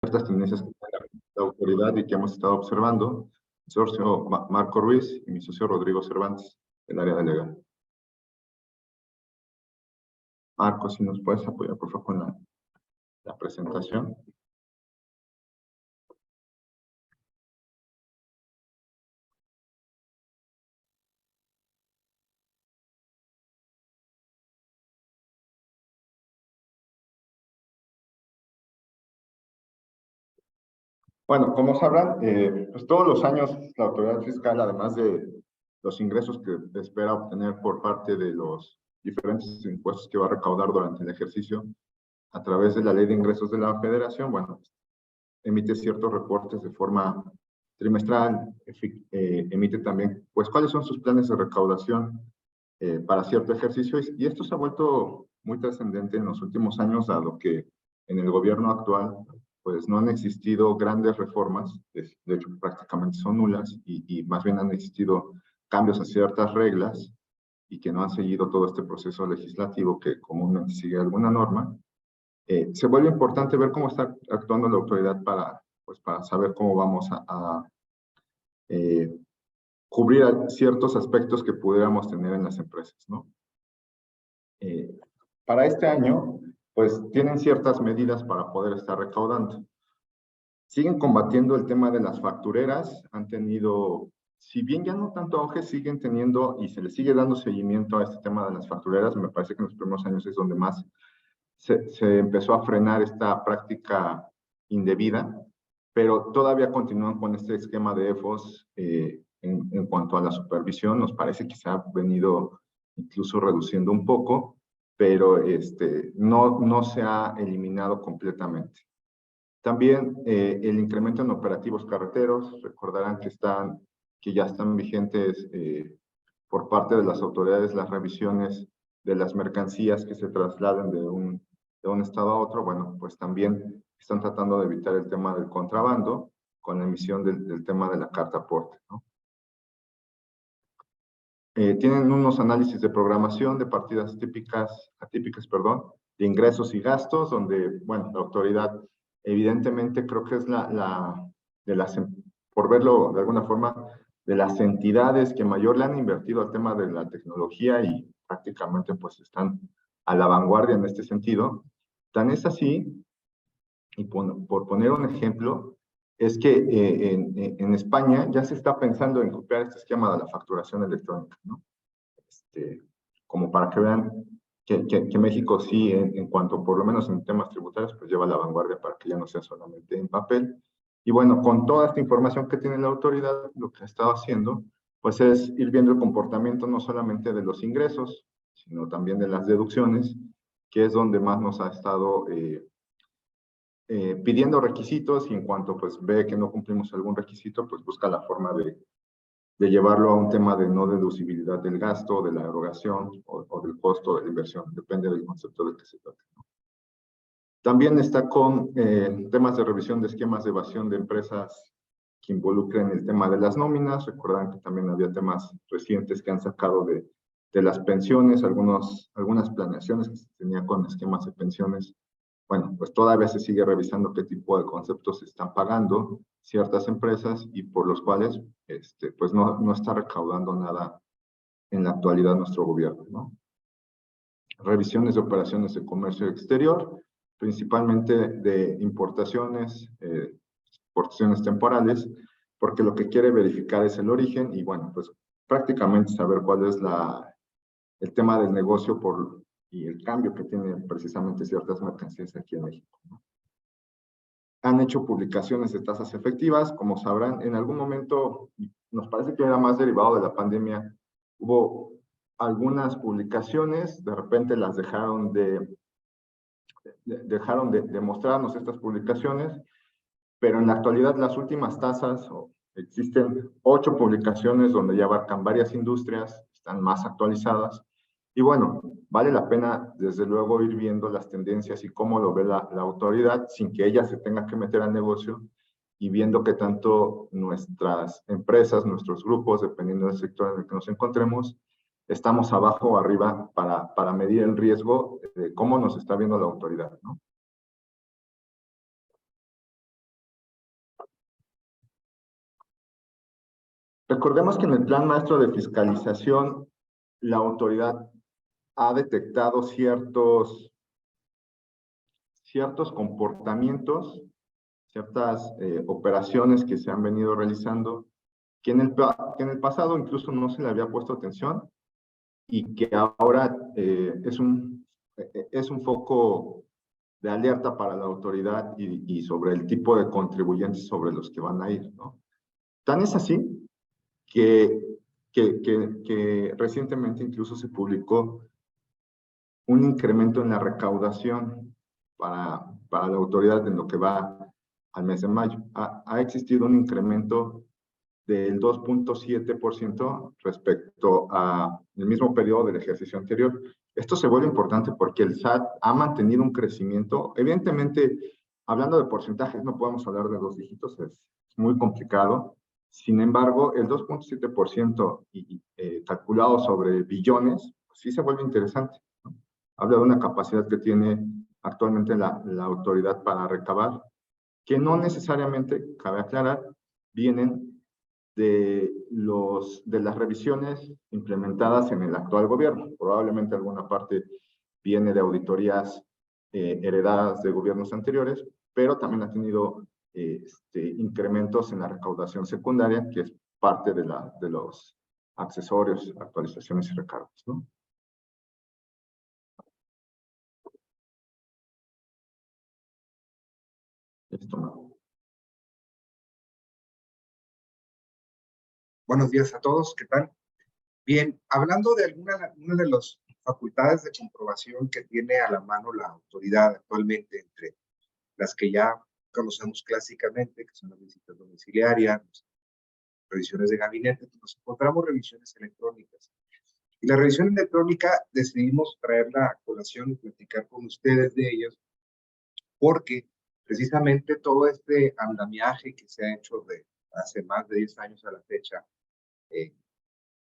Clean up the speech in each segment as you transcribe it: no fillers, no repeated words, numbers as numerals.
ciertas tendencias que tiene la autoridad y que hemos estado observando, mi socio Marco Ruiz y mi socio Rodrigo Cervantes, del área de legal. Marco, si nos puedes apoyar, por favor, con la presentación. Bueno, como sabrán, pues todos los años la autoridad fiscal, además de los ingresos que espera obtener por parte de los diferentes impuestos que va a recaudar durante el ejercicio, a través de la Ley de Ingresos de la Federación, bueno, emite ciertos reportes de forma trimestral, emite también, pues, cuáles son sus planes de recaudación para cierto ejercicio, y esto se ha vuelto muy trascendente en los últimos años, dado que en el gobierno actual, pues, no han existido grandes reformas, de hecho, prácticamente son nulas, y más bien han existido cambios a ciertas reglas, y que no han seguido todo este proceso legislativo que comúnmente sigue alguna norma. Se vuelve importante ver cómo está actuando la autoridad pues, para saber cómo vamos a eh, cubrir ciertos aspectos que pudiéramos tener en las empresas, ¿no? Para este año, pues tienen ciertas medidas para poder estar recaudando. Siguen combatiendo el tema de las factureras, han tenido, si bien ya no tanto auge, siguen teniendo y se les sigue dando seguimiento a este tema de las factureras. Me parece que en los primeros años es donde más se empezó a frenar esta práctica indebida, pero todavía continúan con este esquema de EFOS en cuanto a la supervisión. Nos parece que se ha venido incluso reduciendo un poco, pero no se ha eliminado completamente. También el incremento en operativos carreteros, recordarán que ya están vigentes por parte de las autoridades las revisiones de las mercancías que se trasladen de un estado a otro. Bueno, pues también están tratando de evitar el tema del contrabando con la emisión del tema de la carta aporte, ¿no? Tienen unos análisis de programación de partidas atípicas, perdón, de ingresos y gastos, donde, bueno, la autoridad evidentemente creo que es por verlo de alguna forma, de las entidades que mayor le han invertido al tema de la tecnología y prácticamente pues están a la vanguardia en este sentido. Tan es así, y por poner un ejemplo, es que en España ya se está pensando en copiar este esquema de la facturación electrónica, ¿no? Como para que vean que México sí, en cuanto por lo menos en temas tributarios, pues lleva la vanguardia para que ya no sea solamente en papel. Y bueno, con toda esta información que tiene la autoridad, lo que ha estado haciendo, pues es ir viendo el comportamiento no solamente de los ingresos, sino también de las deducciones, que es donde más nos ha estado pidiendo requisitos, y en cuanto pues ve que no cumplimos algún requisito, pues busca la forma de llevarlo a un tema de no deducibilidad del gasto, de la erogación o del costo de la inversión, depende del concepto del que se trate, ¿no? También está con temas de revisión de esquemas de evasión de empresas que involucren el tema de las nóminas. Recuerdan que también había temas recientes que han sacado de las pensiones, algunas planeaciones que se tenían con esquemas de pensiones. Bueno, pues todavía se sigue revisando qué tipo de conceptos se están pagando ciertas empresas y por los cuales pues no está recaudando nada en la actualidad nuestro gobierno, ¿no? Revisiones de operaciones de comercio exterior, principalmente de importaciones, exportaciones temporales, porque lo que quiere verificar es el origen y, bueno, pues prácticamente saber cuál es el tema del negocio y el cambio que tienen precisamente ciertas mercancías aquí en México, ¿no? Han hecho publicaciones de tasas efectivas. Como sabrán, en algún momento, nos parece que era más derivado de la pandemia, hubo algunas publicaciones, de repente las dejaron de mostrarnos estas publicaciones, pero en la actualidad las últimas tasas, existen 8 publicaciones donde ya abarcan varias industrias, están más actualizadas, y bueno, vale la pena desde luego ir viendo las tendencias y cómo lo ve la autoridad sin que ella se tenga que meter al negocio, y viendo que tanto nuestras empresas, nuestros grupos, dependiendo del sector en el que nos encontremos, estamos abajo o arriba para medir el riesgo de cómo nos está viendo la autoridad, ¿no? Recordemos que en el Plan Maestro de Fiscalización, la autoridad ha detectado ciertos comportamientos, ciertas operaciones que se han venido realizando, que en el pasado incluso no se le había puesto atención y que ahora es un foco de alerta para la autoridad y sobre el tipo de contribuyentes sobre los que van a ir, ¿no? Tan es así que recientemente incluso se publicó un incremento en la recaudación para la autoridad en lo que va al mes de mayo. Ha existido un incremento del 2.7% respecto al mismo periodo del ejercicio anterior. Esto se vuelve importante porque el SAT ha mantenido un crecimiento. Evidentemente, hablando de porcentajes, no podemos hablar de 2 dígitos, es muy complicado. Sin embargo, el 2.7% calculado sobre billones, pues sí se vuelve interesante, ¿no? Habla de una capacidad que tiene actualmente la autoridad para recabar, que no necesariamente, cabe aclarar, vienen de las revisiones implementadas en el actual gobierno. Probablemente alguna parte viene de auditorías heredadas de gobiernos anteriores, pero también ha tenido incrementos en la recaudación secundaria, que es parte de los accesorios, actualizaciones y recargos, ¿no? Esto no. Buenos días a todos, ¿qué tal? Bien, hablando de una de las facultades de comprobación que tiene a la mano la autoridad actualmente, entre las que ya conocemos clásicamente, que son las visitas domiciliarias, revisiones de gabinete, nos encontramos revisiones electrónicas. Y la revisión electrónica decidimos traerla a colación y platicar con ustedes de ellas, porque precisamente todo este andamiaje que se ha hecho de hace más de 10 años a la fecha,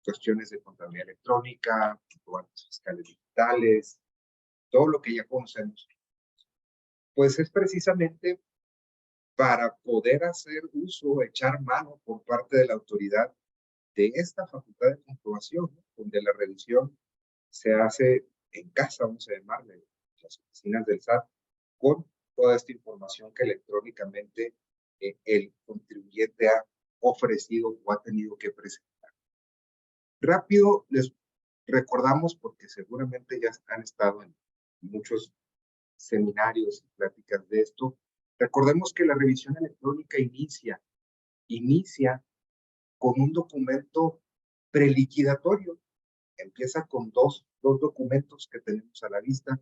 cuestiones de contabilidad electrónica, comprobantes fiscales digitales, todo lo que ya conocemos, pues es precisamente para poder hacer uso, echar mano por parte de la autoridad de esta facultad de comprobación, ¿no? Donde la revisión se hace en casa, vamos a llamarle, las oficinas del SAT, con toda esta información que electrónicamente el contribuyente ha ofrecido o ha tenido que presentar. Rápido les recordamos, porque seguramente ya han estado en muchos seminarios y pláticas de esto, recordemos que la revisión electrónica inicia con un documento preliquidatorio. Empieza con dos documentos que tenemos a la vista,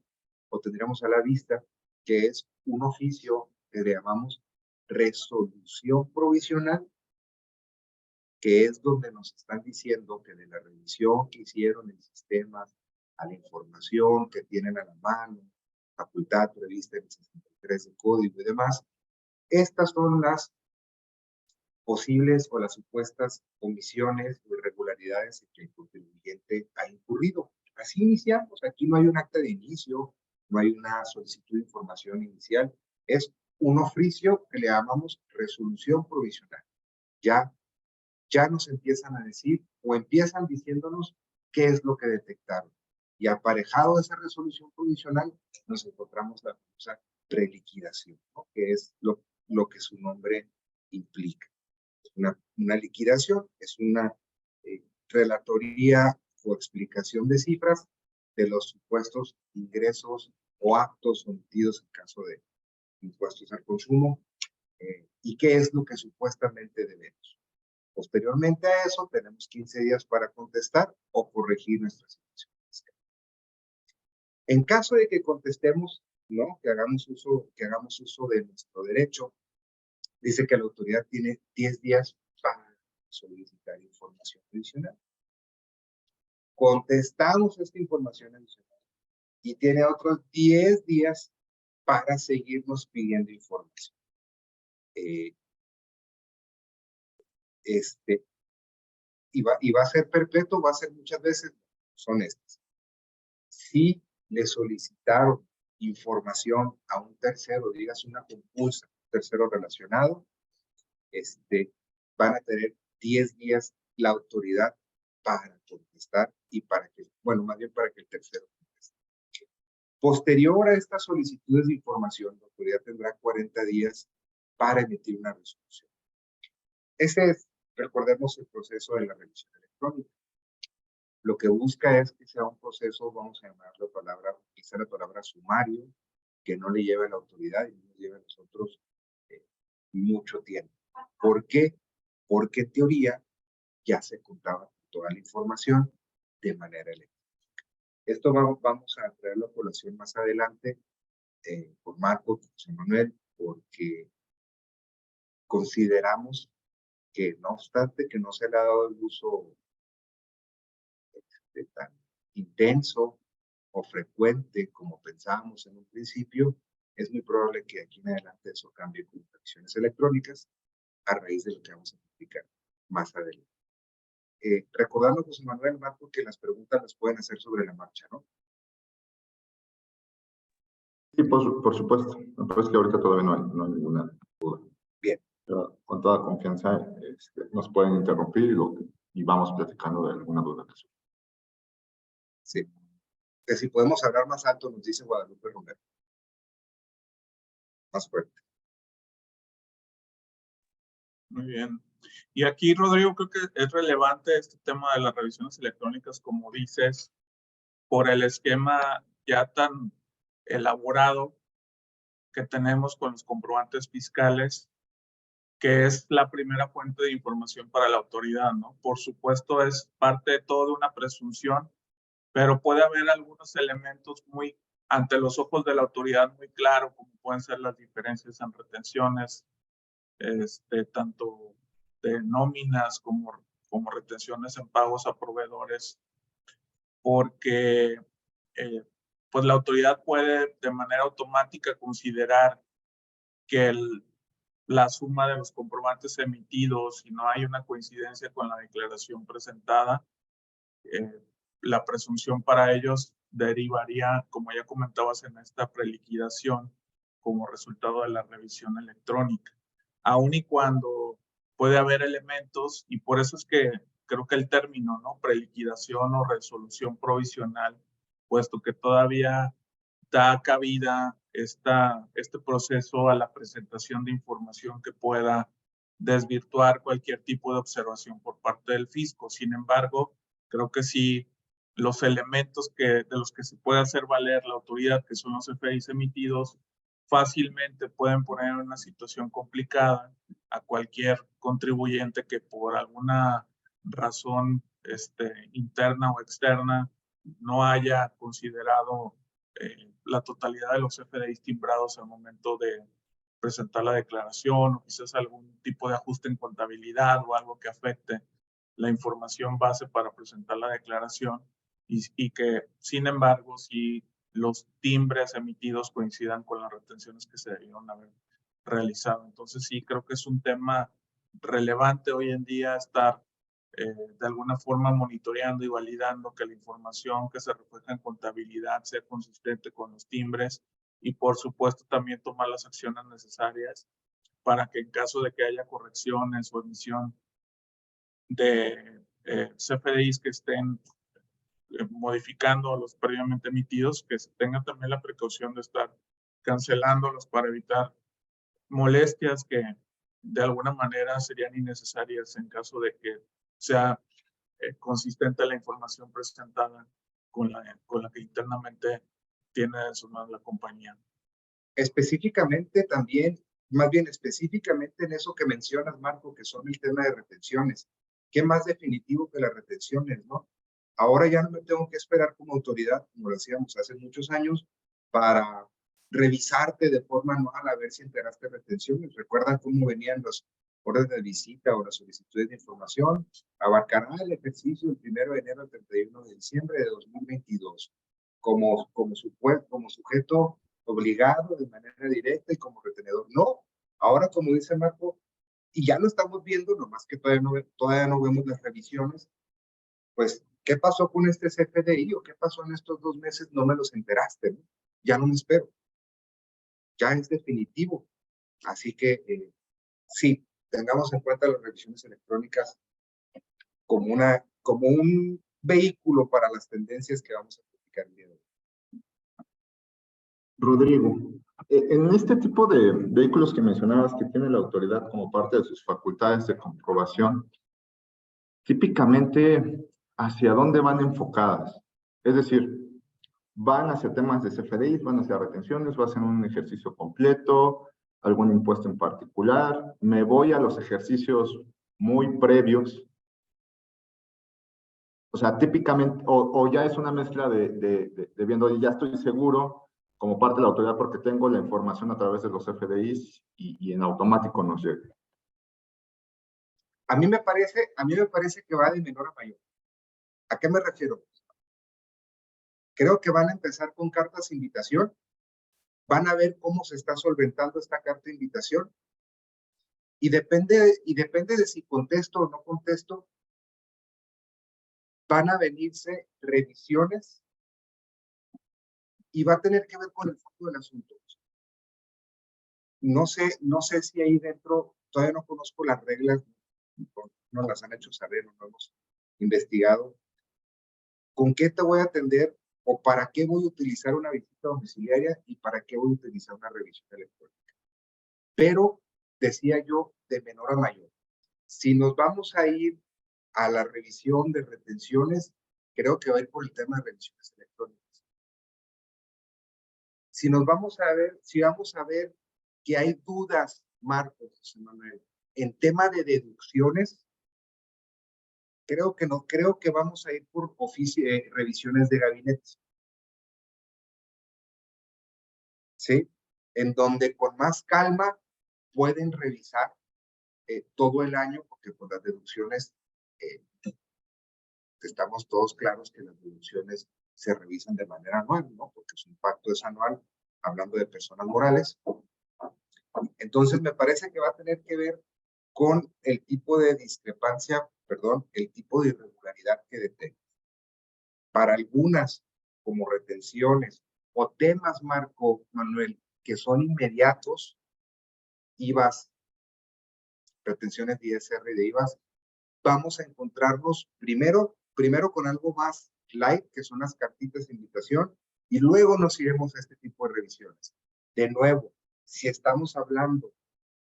o tendríamos a la vista, que es un oficio que le llamamos resolución provisional, que es donde nos están diciendo que de la revisión que hicieron en sistemas a la información que tienen a la mano, facultad prevista en el 63 de código y demás, estas son las posibles o las supuestas omisiones o irregularidades en que el contribuyente ha incurrido. Así iniciamos. Aquí no hay un acta de inicio, no hay una solicitud de información inicial, es un oficio que le llamamos resolución provisional. Ya nos empiezan a decir o empiezan diciéndonos qué es lo que detectaron. Y aparejado a esa resolución provisional nos encontramos la famosa preliquidación, ¿no? Que es lo que su nombre implica. Una liquidación es una relatoría o explicación de cifras de los supuestos ingresos o actos sometidos en caso de impuestos al consumo y qué es lo que supuestamente debemos. Posteriormente a eso, tenemos 15 días para contestar o corregir nuestra situación fiscal. En caso de que contestemos, ¿no? Que hagamos uso de nuestro derecho, dice que la autoridad tiene 10 días para solicitar información adicional. Contestamos esta información adicional y tiene otros 10 días para seguirnos pidiendo información. Y va a ser perpetuo, va a ser muchas veces, son estas. Si le solicitaron información a un tercero, digas una compulsa, un tercero relacionado, van a tener 10 días la autoridad para contestar y para que, bueno, más bien para que el tercero conteste. Posterior a estas solicitudes de información, la autoridad tendrá 40 días para emitir una resolución. Ese es, recordemos, el proceso de la revisión electrónica. Lo que busca es que sea un proceso, vamos a llamar la palabra, utilizar la palabra sumario, que no le lleve a la autoridad y no nos lleve a nosotros mucho tiempo. ¿Por qué? Porque en teoría ya se contaba toda la información de manera electrónica. Esto vamos a traerlo a colación más adelante con Marco, con José Manuel, porque consideramos que no obstante que no se le ha dado el uso tan intenso o frecuente como pensábamos en un principio, es muy probable que aquí en adelante eso cambie con acciones electrónicas a raíz de lo que vamos a explicar más adelante. Recordando, José Manuel, Marco, que las preguntas las pueden hacer sobre la marcha, ¿no? Sí, por supuesto. Me parece que ahorita todavía no hay ninguna duda. Bien. Pero con toda confianza nos pueden interrumpir y vamos platicando de alguna duda que surja. Sí. Que si podemos hablar más alto, nos dice Guadalupe Romero. Más fuerte. Muy bien. Y aquí, Rodrigo, creo que es relevante este tema de las revisiones electrónicas, como dices, por el esquema ya tan elaborado que tenemos con los comprobantes fiscales, que es la primera fuente de información para la autoridad, ¿no? Por supuesto, es parte de toda una presunción, pero puede haber algunos elementos muy ante los ojos de la autoridad muy claros, como pueden ser las diferencias en retenciones, tanto de nóminas como retenciones en pagos a proveedores, porque pues la autoridad puede de manera automática considerar que la suma de los comprobantes emitidos, si no hay una coincidencia con la declaración presentada, la presunción para ellos derivaría, como ya comentabas, en esta preliquidación como resultado de la revisión electrónica. Aun y cuando puede haber elementos, y por eso es que creo que el término, ¿no? Preliquidación o resolución provisional, puesto que todavía da cabida este proceso a la presentación de información que pueda desvirtuar cualquier tipo de observación por parte del fisco. Sin embargo, creo que sí, los elementos de los que se puede hacer valer la autoridad, que son los FDIs emitidos, fácilmente pueden poner en una situación complicada a cualquier contribuyente que por alguna razón interna o externa no haya considerado la totalidad de los FDIs timbrados al momento de presentar la declaración, o quizás algún tipo de ajuste en contabilidad o algo que afecte la información base para presentar la declaración, y que, sin embargo, si los timbres emitidos coincidan con las retenciones que se debieron haber realizado. Entonces sí, creo que es un tema relevante hoy en día estar de alguna forma monitoreando y validando que la información que se refleja en contabilidad sea consistente con los timbres, y por supuesto también tomar las acciones necesarias para que en caso de que haya correcciones o emisión de CFDIs que estén modificando los previamente emitidos, que se tenga también la precaución de estar cancelándolos para evitar molestias que de alguna manera serían innecesarias en caso de que sea consistente la información presentada con la que internamente tiene en sus manos la compañía. Específicamente también, más bien específicamente en eso que mencionas, Marco, que son el tema de retenciones. ¿Qué más definitivo que las retenciones, no? Ahora ya no me tengo que esperar como autoridad, como lo hacíamos hace muchos años, para revisarte de forma anual a ver si entregaste retenciones. ¿Recuerdan cómo venían los órdenes de visita o las solicitudes de información? Abarcará el ejercicio del 1 de enero al 31 de diciembre de 2022 como sujeto obligado de manera directa y como retenedor. No, ahora como dice Marco, y ya lo estamos viendo, nomás que todavía no vemos las revisiones, pues, ¿qué pasó con este CFDI o qué pasó en estos 2 meses? No me los enteraste, ¿no? Ya no me espero. Ya es definitivo. Así que sí, tengamos en cuenta las revisiones electrónicas como un vehículo para las tendencias que vamos a platicar el día de hoy. Rodrigo, en este tipo de vehículos que mencionabas que tiene la autoridad como parte de sus facultades de comprobación, típicamente, ¿hacia dónde van enfocadas? Es decir, ¿van hacia temas de CFDIs, van hacia retenciones, va a ser un ejercicio completo, algún impuesto en particular? ¿Me voy a los ejercicios muy previos? O sea, típicamente, o ya es una mezcla de viendo, ya estoy seguro como parte de la autoridad porque tengo la información a través de los FDIs y en automático nos llega. A mí me parece que va de menor a mayor. ¿A qué me refiero? Creo que van a empezar con cartas de invitación, van a ver cómo se está solventando esta carta de invitación y depende de si contesto o no contesto, van a venirse revisiones y va a tener que ver con el fondo del asunto. No sé si ahí dentro, todavía no conozco las reglas, no las han hecho saber, no hemos investigado. ¿Con qué te voy a atender o para qué voy a utilizar una visita domiciliaria y para qué voy a utilizar una revisión electrónica? Pero, decía yo, de menor a mayor. Si nos vamos a ir a la revisión de retenciones, creo que va a ir por el tema de revisiones electrónicas. Si vamos a ver que hay dudas, Marcos, José Manuel, en tema de deducciones, creo que vamos a ir por revisiones de gabinete. ¿Sí? En donde con más calma pueden revisar todo el año, porque por las deducciones estamos todos claros que las deducciones se revisan de manera anual, ¿no? Porque su impacto es anual, hablando de personas morales. Entonces, me parece que va a tener que ver con el tipo de discrepancia, el tipo de irregularidad que detecta. Para algunas, como retenciones o temas, Marco Manuel, que son inmediatos, IVAs, retenciones de ISR y de IVAs, vamos a encontrarnos primero con algo más light, que son las cartitas de invitación, y luego nos iremos a este tipo de revisiones. De nuevo, si estamos hablando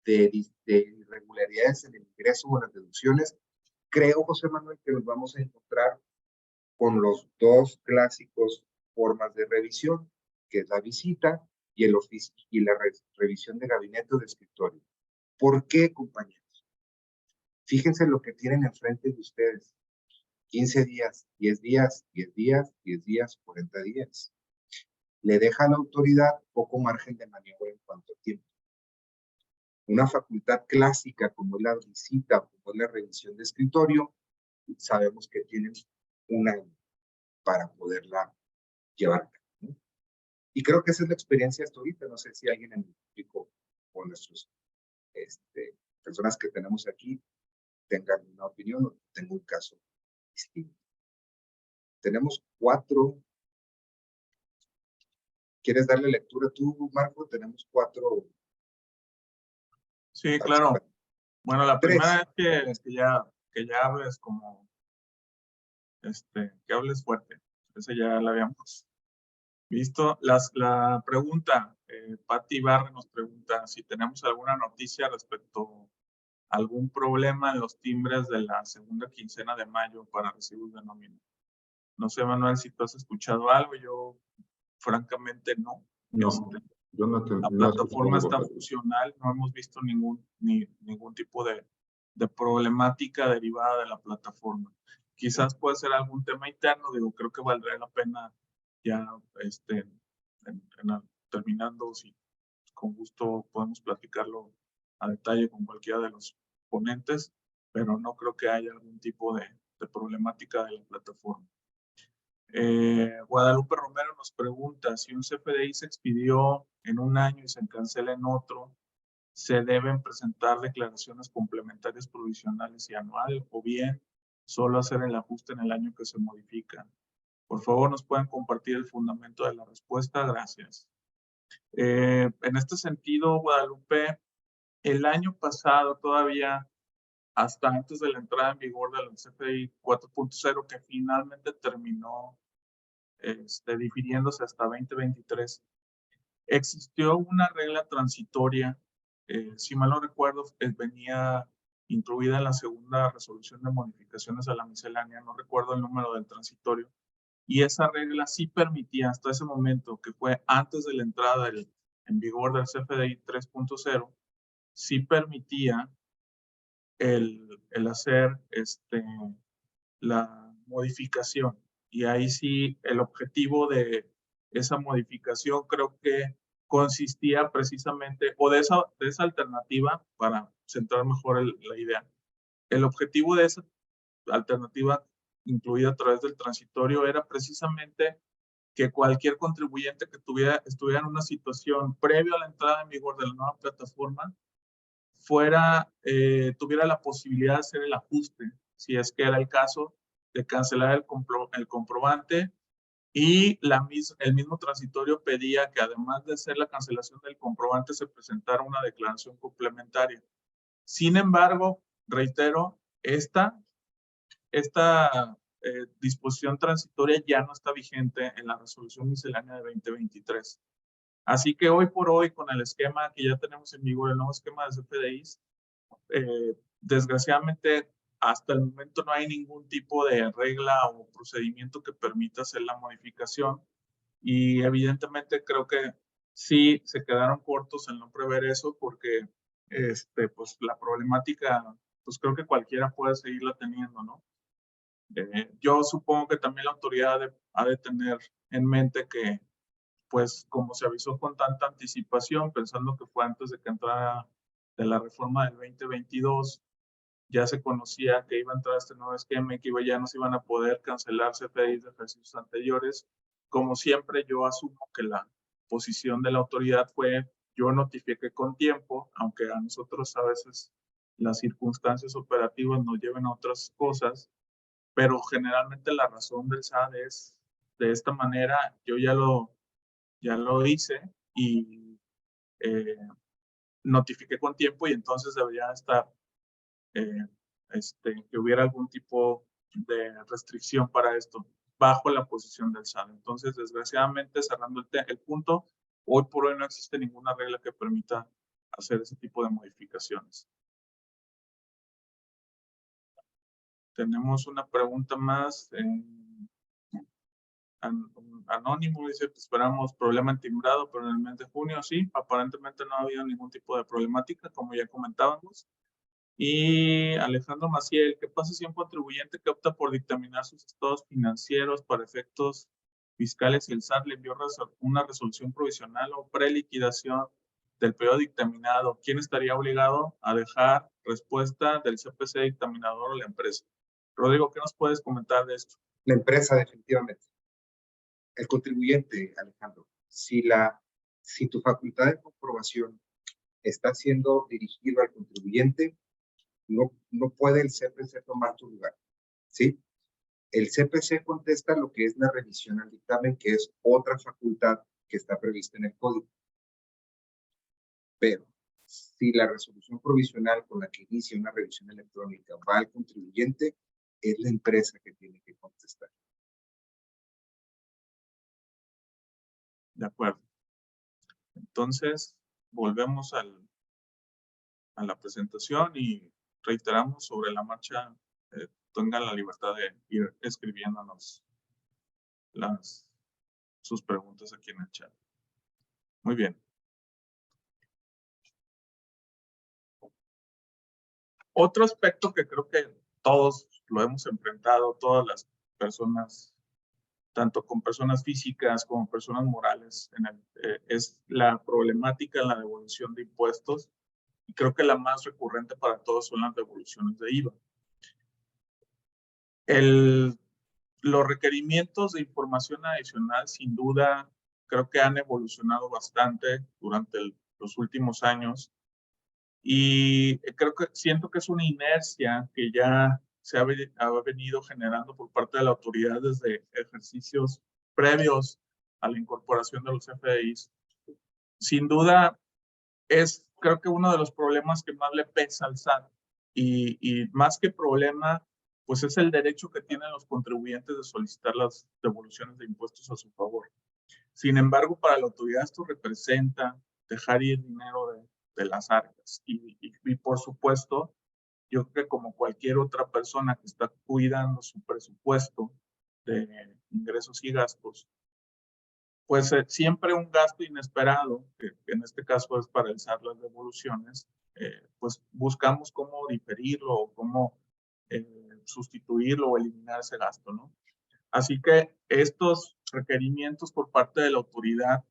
de irregularidades en el ingreso o en las deducciones, creo, José Manuel, que nos vamos a encontrar con los dos clásicos formas de revisión, que es la visita y la revisión de gabinete o de escritorio. ¿Por qué, compañeros? Fíjense lo que tienen enfrente de ustedes. 15 días, 10 días, 10 días, 10 días, 40 días. Le deja a la autoridad poco margen de maniobra en cuanto a tiempo. Una facultad clásica como es la visita o como es la revisión de escritorio, sabemos que tienen un año para poderla llevar a cabo, ¿no? Y creo que esa es la experiencia hasta ahorita. No sé si alguien en el público o nuestros personas que tenemos aquí tengan una opinión o tengan un caso distinto. Tenemos 4. ¿Quieres darle lectura tú, Marco? Tenemos 4. Sí, claro. Bueno, la 3. primera es que ya hables como, que hables fuerte. Esa ya la habíamos visto. La pregunta, Pati Ibarra nos pregunta si tenemos alguna noticia respecto a algún problema en los timbres de la segunda quincena de mayo para recibos de nómina. No sé, Manuel, si tú has escuchado algo. Yo, francamente, no. No, yo no La plataforma está funcional, no hemos visto ningún tipo de problemática derivada de la plataforma. Quizás puede ser algún tema interno, creo que valdría la pena ya terminando, si con gusto podemos platicarlo a detalle con cualquiera de los ponentes, pero no creo que haya algún tipo de problemática de la plataforma. Guadalupe Romero nos pregunta, si un CFDI se expidió en un año y se cancela en otro, ¿se deben presentar declaraciones complementarias provisionales y anuales o bien solo hacer el ajuste en el año que se modifica? Por favor, nos pueden compartir el fundamento de la respuesta. Gracias. En este sentido, Guadalupe, el año pasado todavía hasta antes de la entrada en vigor del CFDI 4.0, que finalmente terminó difiriéndose hasta 2023. Existió una regla transitoria, si mal no recuerdo, venía incluida en la segunda resolución de modificaciones a la miscelánea, no recuerdo el número del transitorio, y esa regla sí permitía hasta ese momento, que fue antes de la entrada en vigor del CFDI 3.0, sí permitía el hacer la modificación. Y ahí sí, el objetivo de esa modificación creo que consistía precisamente, o de esa alternativa, para centrar mejor la idea, el objetivo de esa alternativa incluida a través del transitorio era precisamente que cualquier contribuyente que estuviera en una situación previo a la entrada en vigor de la nueva plataforma tuviera la posibilidad de hacer el ajuste, si es que era el caso, de cancelar el comprobante, y el mismo transitorio pedía que además de hacer la cancelación del comprobante se presentara una declaración complementaria. Sin embargo, reitero, esta disposición transitoria ya no está vigente en la resolución miscelánea de 2023. Así que hoy por hoy, con el esquema que ya tenemos en vigor, el nuevo esquema de CFDIs, desgraciadamente hasta el momento no hay ningún tipo de regla o procedimiento que permita hacer la modificación, y evidentemente creo que sí se quedaron cortos en no prever eso, porque pues la problemática, pues creo que cualquiera puede seguirla teniendo, ¿no? Yo supongo que también la autoridad ha de tener en mente que, pues como se avisó con tanta anticipación, pensando que fue antes de que entrara de la reforma del 2022, ya se conocía que iba a entrar este nuevo esquema y que ya no se iban a poder cancelar CFDIs de ejercicios anteriores. Como siempre, yo asumo que la posición de la autoridad fue: yo notifiqué con tiempo, aunque a nosotros a veces las circunstancias operativas nos lleven a otras cosas, pero generalmente la razón del SAT es de esta manera. Yo ya lo hice y notifiqué con tiempo, y entonces debería estar que hubiera algún tipo de restricción para esto bajo la posición del SAT. Entonces, desgraciadamente, cerrando el punto, hoy por hoy no existe ninguna regla que permita hacer ese tipo de modificaciones. Tenemos una pregunta más. Anónimo dice: esperamos problema en timbrado, pero en el mes de junio sí, aparentemente no ha habido ningún tipo de problemática, como ya comentábamos. Y Alejandro Maciel: ¿qué pasa si un contribuyente que opta por dictaminar sus estados financieros para efectos fiscales y el SAT le envió una resolución provisional o preliquidación del periodo dictaminado? ¿Quién estaría obligado a dejar respuesta del CPC dictaminador o la empresa? Rodrigo, ¿qué nos puedes comentar de esto? La empresa, definitivamente. El contribuyente, Alejandro, si tu facultad de comprobación está siendo dirigido al contribuyente, no puede el CPC tomar tu lugar, ¿sí? El CPC contesta lo que es la revisión al dictamen, que es otra facultad que está prevista en el código. Pero si la resolución provisional con la que inicia una revisión electrónica va al contribuyente, es la empresa que tiene que contestar. De acuerdo. Entonces, volvemos a la presentación y reiteramos: sobre la marcha, tengan la libertad de ir escribiéndonos sus preguntas aquí en el chat. Muy bien. Otro aspecto que creo que todos lo hemos enfrentado, todas las personas, tanto con personas físicas como personas morales, es la problemática en la devolución de impuestos. Y creo que la más recurrente para todos son las devoluciones de IVA. Los requerimientos de información adicional, sin duda, creo que han evolucionado bastante durante los últimos años, y siento que es una inercia que ya se ha venido generando por parte de la autoridad desde ejercicios previos a la incorporación de los CFDIs. Sin duda, creo que uno de los problemas que más le pesa al SAT y más que problema, pues es el derecho que tienen los contribuyentes de solicitar las devoluciones de impuestos a su favor. Sin embargo, para la autoridad esto representa dejar ir dinero de las arcas y por supuesto, yo creo que como cualquier otra persona que está cuidando su presupuesto de ingresos y gastos, pues siempre un gasto inesperado, que en este caso es para alzar las devoluciones, pues buscamos cómo diferirlo o cómo sustituirlo o eliminar ese gasto, ¿no? Así que estos requerimientos por parte de la autoridad,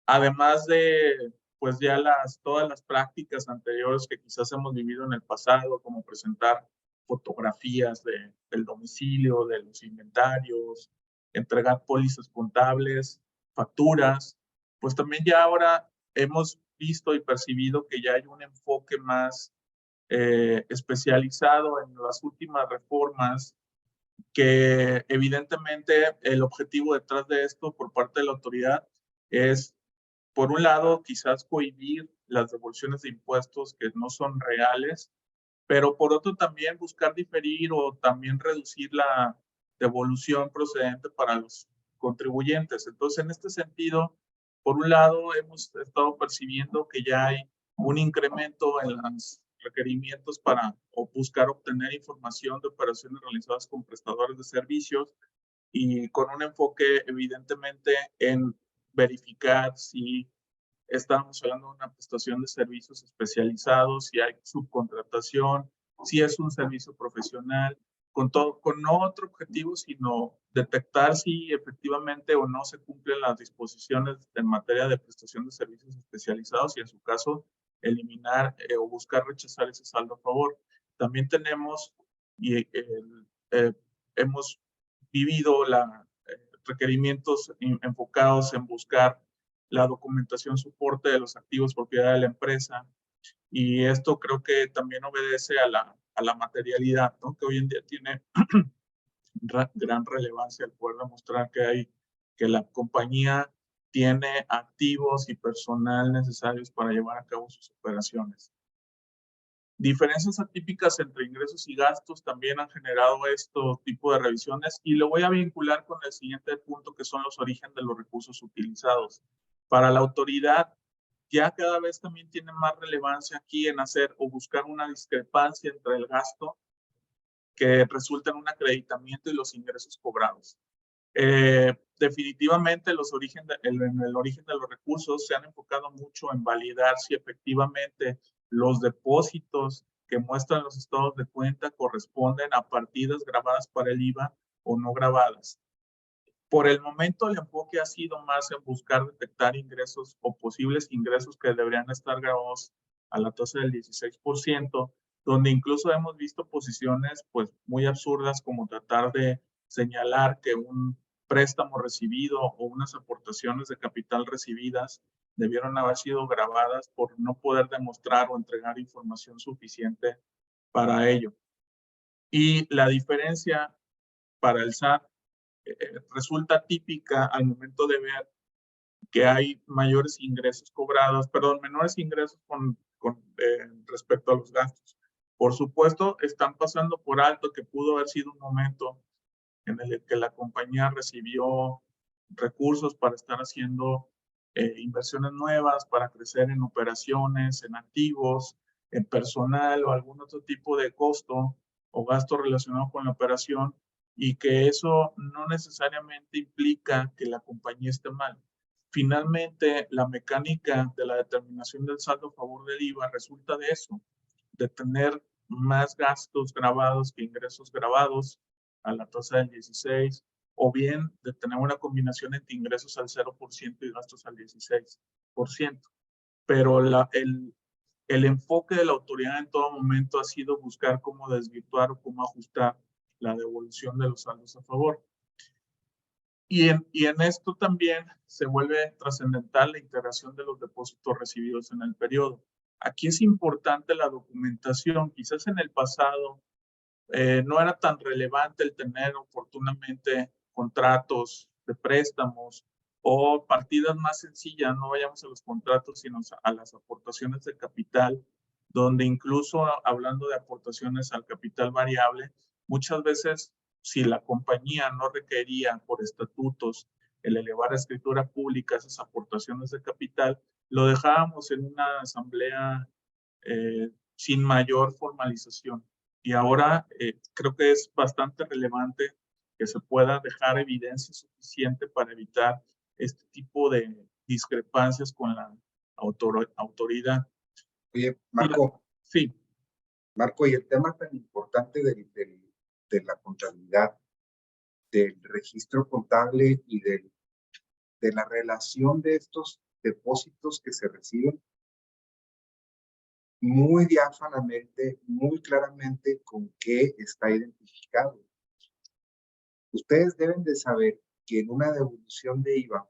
además de pues ya todas las prácticas anteriores que quizás hemos vivido en el pasado, como presentar fotografías del domicilio, de los inventarios, entregar pólizas contables, facturas, pues también ya ahora hemos visto y percibido que ya hay un enfoque más especializado en las últimas reformas, que evidentemente el objetivo detrás de esto por parte de la autoridad es, por un lado, quizás cohibir las devoluciones de impuestos que no son reales, pero por otro también buscar diferir o también reducir la devolución procedente para los contribuyentes. Entonces, en este sentido, por un lado, hemos estado percibiendo que ya hay un incremento en los requerimientos para o buscar obtener información de operaciones realizadas con prestadores de servicios y con un enfoque evidentemente en verificar si estamos hablando de una prestación de servicios especializados, si hay subcontratación, si es un servicio profesional, con no otro objetivo, sino detectar si efectivamente o no se cumplen las disposiciones en materia de prestación de servicios especializados y en su caso eliminar o buscar rechazar ese saldo a favor. También tenemos y hemos vivido requerimientos enfocados en buscar la documentación soporte de los activos propiedad de la empresa. Y esto creo que también obedece a la materialidad, ¿no? Que hoy en día tiene gran relevancia el poder demostrar que la compañía tiene activos y personal necesarios para llevar a cabo sus operaciones. Diferencias atípicas entre ingresos y gastos también han generado este tipo de revisiones y lo voy a vincular con el siguiente punto, que son los orígenes de los recursos utilizados. Para la autoridad, ya cada vez también tiene más relevancia aquí en hacer o buscar una discrepancia entre el gasto que resulta en un acreditamiento y los ingresos cobrados. Definitivamente en el origen de los recursos se han enfocado mucho en validar si efectivamente los depósitos que muestran los estados de cuenta corresponden a partidas grabadas para el IVA o no grabadas. Por el momento el enfoque ha sido más en buscar detectar ingresos o posibles ingresos que deberían estar grabados a la tasa del 16%, donde incluso hemos visto posiciones pues muy absurdas como tratar de señalar que un préstamo recibido o unas aportaciones de capital recibidas debieron haber sido grabadas por no poder demostrar o entregar información suficiente para ello. Y la diferencia para el SAT resulta típica al momento de ver que hay mayores ingresos cobrados, menores ingresos respecto a los gastos. Por supuesto, están pasando por alto que pudo haber sido un momento en el que la compañía recibió recursos para estar haciendo inversiones nuevas, para crecer en operaciones, en activos, en personal o algún otro tipo de costo o gasto relacionado con la operación, y que eso no necesariamente implica que la compañía esté mal. Finalmente, la mecánica de la determinación del saldo a favor del IVA resulta de eso, de tener más gastos grabados que ingresos grabados a la tasa del 16%, o bien de tener una combinación entre ingresos al 0% y gastos al 16%. Pero el enfoque de la autoridad en todo momento ha sido buscar cómo desvirtuar o cómo ajustar la devolución de los saldos a favor. Y en esto también se vuelve trascendental la integración de los depósitos recibidos en el periodo. Aquí es importante la documentación. Quizás en el pasado no era tan relevante el tener oportunamente contratos de préstamos o partidas más sencillas, no vayamos a los contratos, sino a las aportaciones de capital donde incluso hablando de aportaciones al capital variable, muchas veces si la compañía no requería por estatutos el elevar a escritura pública esas aportaciones de capital, lo dejábamos en una asamblea sin mayor formalización. Y ahora creo que es bastante relevante que se pueda dejar evidencia suficiente para evitar este tipo de discrepancias con la autoridad. Oye, Marco. Sí. Marco, y el tema tan importante de la contabilidad, del registro contable y de la relación de estos depósitos que se reciben, muy diáfanamente, muy claramente con qué está identificado. Ustedes deben de saber que en una devolución de IVA,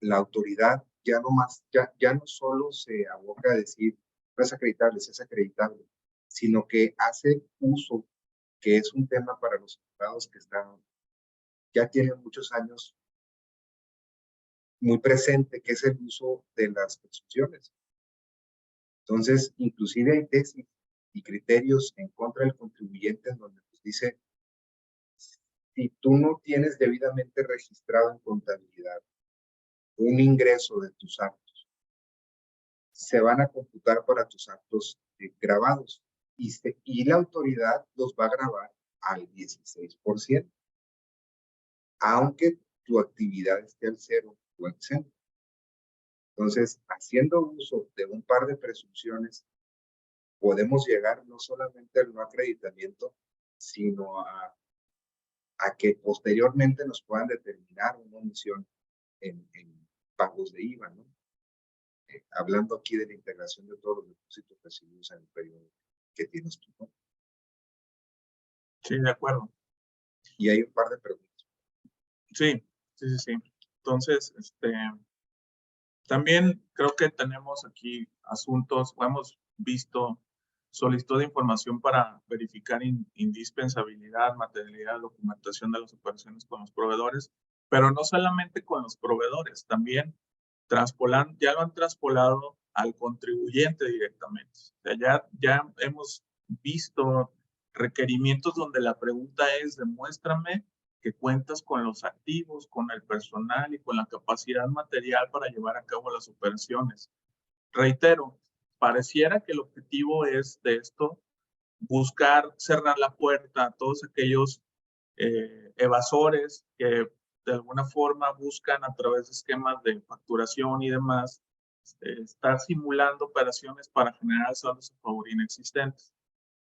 la autoridad ya no solo se aboca a decir no es acreditable, sí es acreditable, sino que hace uso, que es un tema para los abogados que ya tienen muchos años muy presente, que es el uso de las presunciones. Entonces, inclusive hay tesis y criterios en contra del contribuyente en donde nos dice, si tú no tienes debidamente registrado en contabilidad un ingreso de tus actos, se van a computar para tus actos grabados y la autoridad los va a grabar al 16%, aunque tu actividad esté al 0 o exento. Entonces, haciendo uso de un par de presunciones, podemos llegar no solamente al no acreditamiento, sino a que posteriormente nos puedan determinar una omisión en pagos de IVA, ¿no? Hablando aquí de la integración de todos los depósitos recibidos en el periodo que tienes tú, ¿no? Sí, de acuerdo. Y hay un par de preguntas. Sí. Entonces, también creo que tenemos aquí asuntos, o hemos visto solicitud de información para verificar indispensabilidad, materialidad, documentación de las operaciones con los proveedores, pero no solamente con los proveedores, también ya lo han traspolado al contribuyente directamente. O sea, ya hemos visto requerimientos donde la pregunta es, demuéstrame que cuentas con los activos, con el personal y con la capacidad material para llevar a cabo las operaciones. Reitero, pareciera que el objetivo es de esto buscar cerrar la puerta a todos aquellos evasores que de alguna forma buscan a través de esquemas de facturación y demás estar simulando operaciones para generar saldos a favor inexistentes.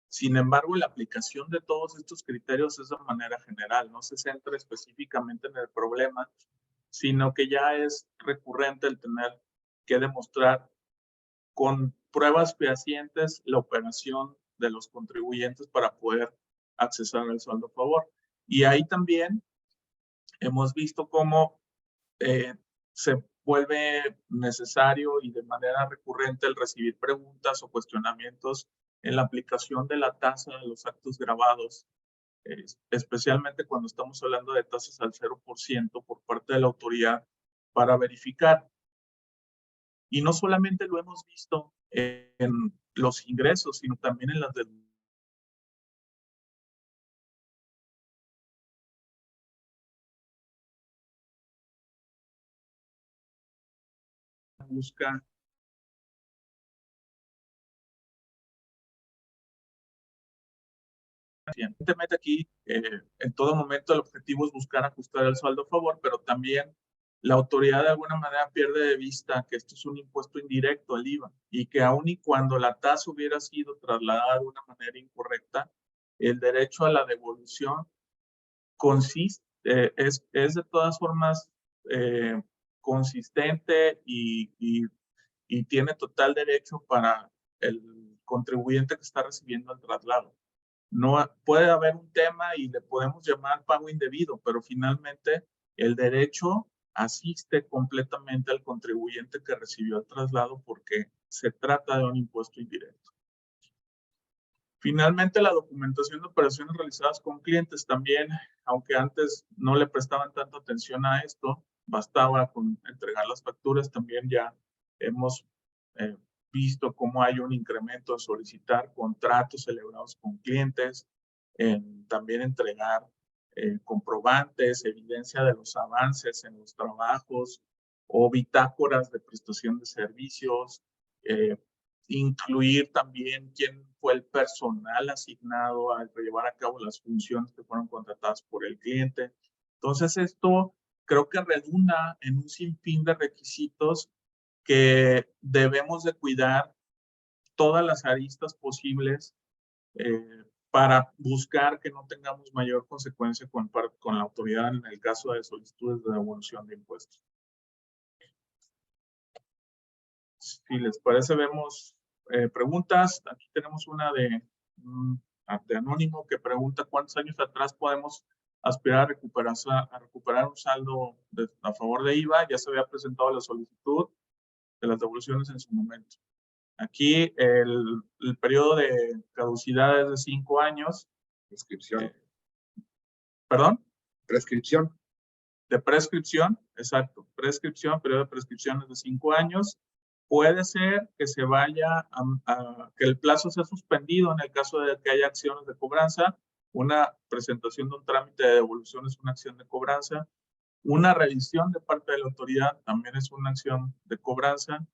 Sin embargo, la aplicación de todos estos criterios es de manera general, no se centra específicamente en el problema, sino que ya es recurrente el tener que demostrar con pruebas fehacientes la operación de los contribuyentes para poder accesar al saldo a favor. Y ahí también hemos visto cómo se vuelve necesario y de manera recurrente el recibir preguntas o cuestionamientos en la aplicación de la tasa de los actos grabados, especialmente cuando estamos hablando de tasas al 0% por parte de la autoridad para verificar. Y no solamente lo hemos visto en los ingresos, sino también en las busca. Evidentemente aquí en todo momento el objetivo es buscar ajustar el saldo a favor, pero también la autoridad de alguna manera pierde de vista que esto es un impuesto indirecto al IVA y que aun y cuando la tasa hubiera sido trasladada de una manera incorrecta, el derecho a la devolución es de todas formas consistente y tiene total derecho para el contribuyente que está recibiendo el traslado. No puede haber un tema y le podemos llamar pago indebido, pero finalmente el derecho asiste completamente al contribuyente que recibió el traslado porque se trata de un impuesto indirecto. Finalmente, la documentación de operaciones realizadas con clientes también, aunque antes no le prestaban tanta atención a esto, bastaba con entregar las facturas, también ya hemos visto cómo hay un incremento en solicitar contratos celebrados con clientes, en también entregar comprobantes, evidencia de los avances en los trabajos o bitácoras de prestación de servicios, incluir también quién fue el personal asignado a llevar a cabo las funciones que fueron contratadas por el cliente. Entonces, esto creo que redunda en un sinfín de requisitos que debemos de cuidar todas las aristas posibles para buscar que no tengamos mayor consecuencia con la autoridad en el caso de solicitudes de devolución de impuestos. Si les parece, vemos preguntas. Aquí tenemos una de Anónimo que pregunta cuántos años atrás podemos aspirar a recuperar un saldo a favor de IVA. Ya se había presentado la solicitud de las devoluciones en su momento. Aquí el periodo de caducidad es de 5 años. Prescripción. ¿Perdón? Prescripción. De prescripción, exacto. Prescripción, periodo de prescripción es de 5 años. Puede ser que se vaya que el plazo sea suspendido en el caso de que haya acciones de cobranza. Una presentación de un trámite de devolución es una acción de cobranza. Una revisión de parte de la autoridad también es una acción de cobranza.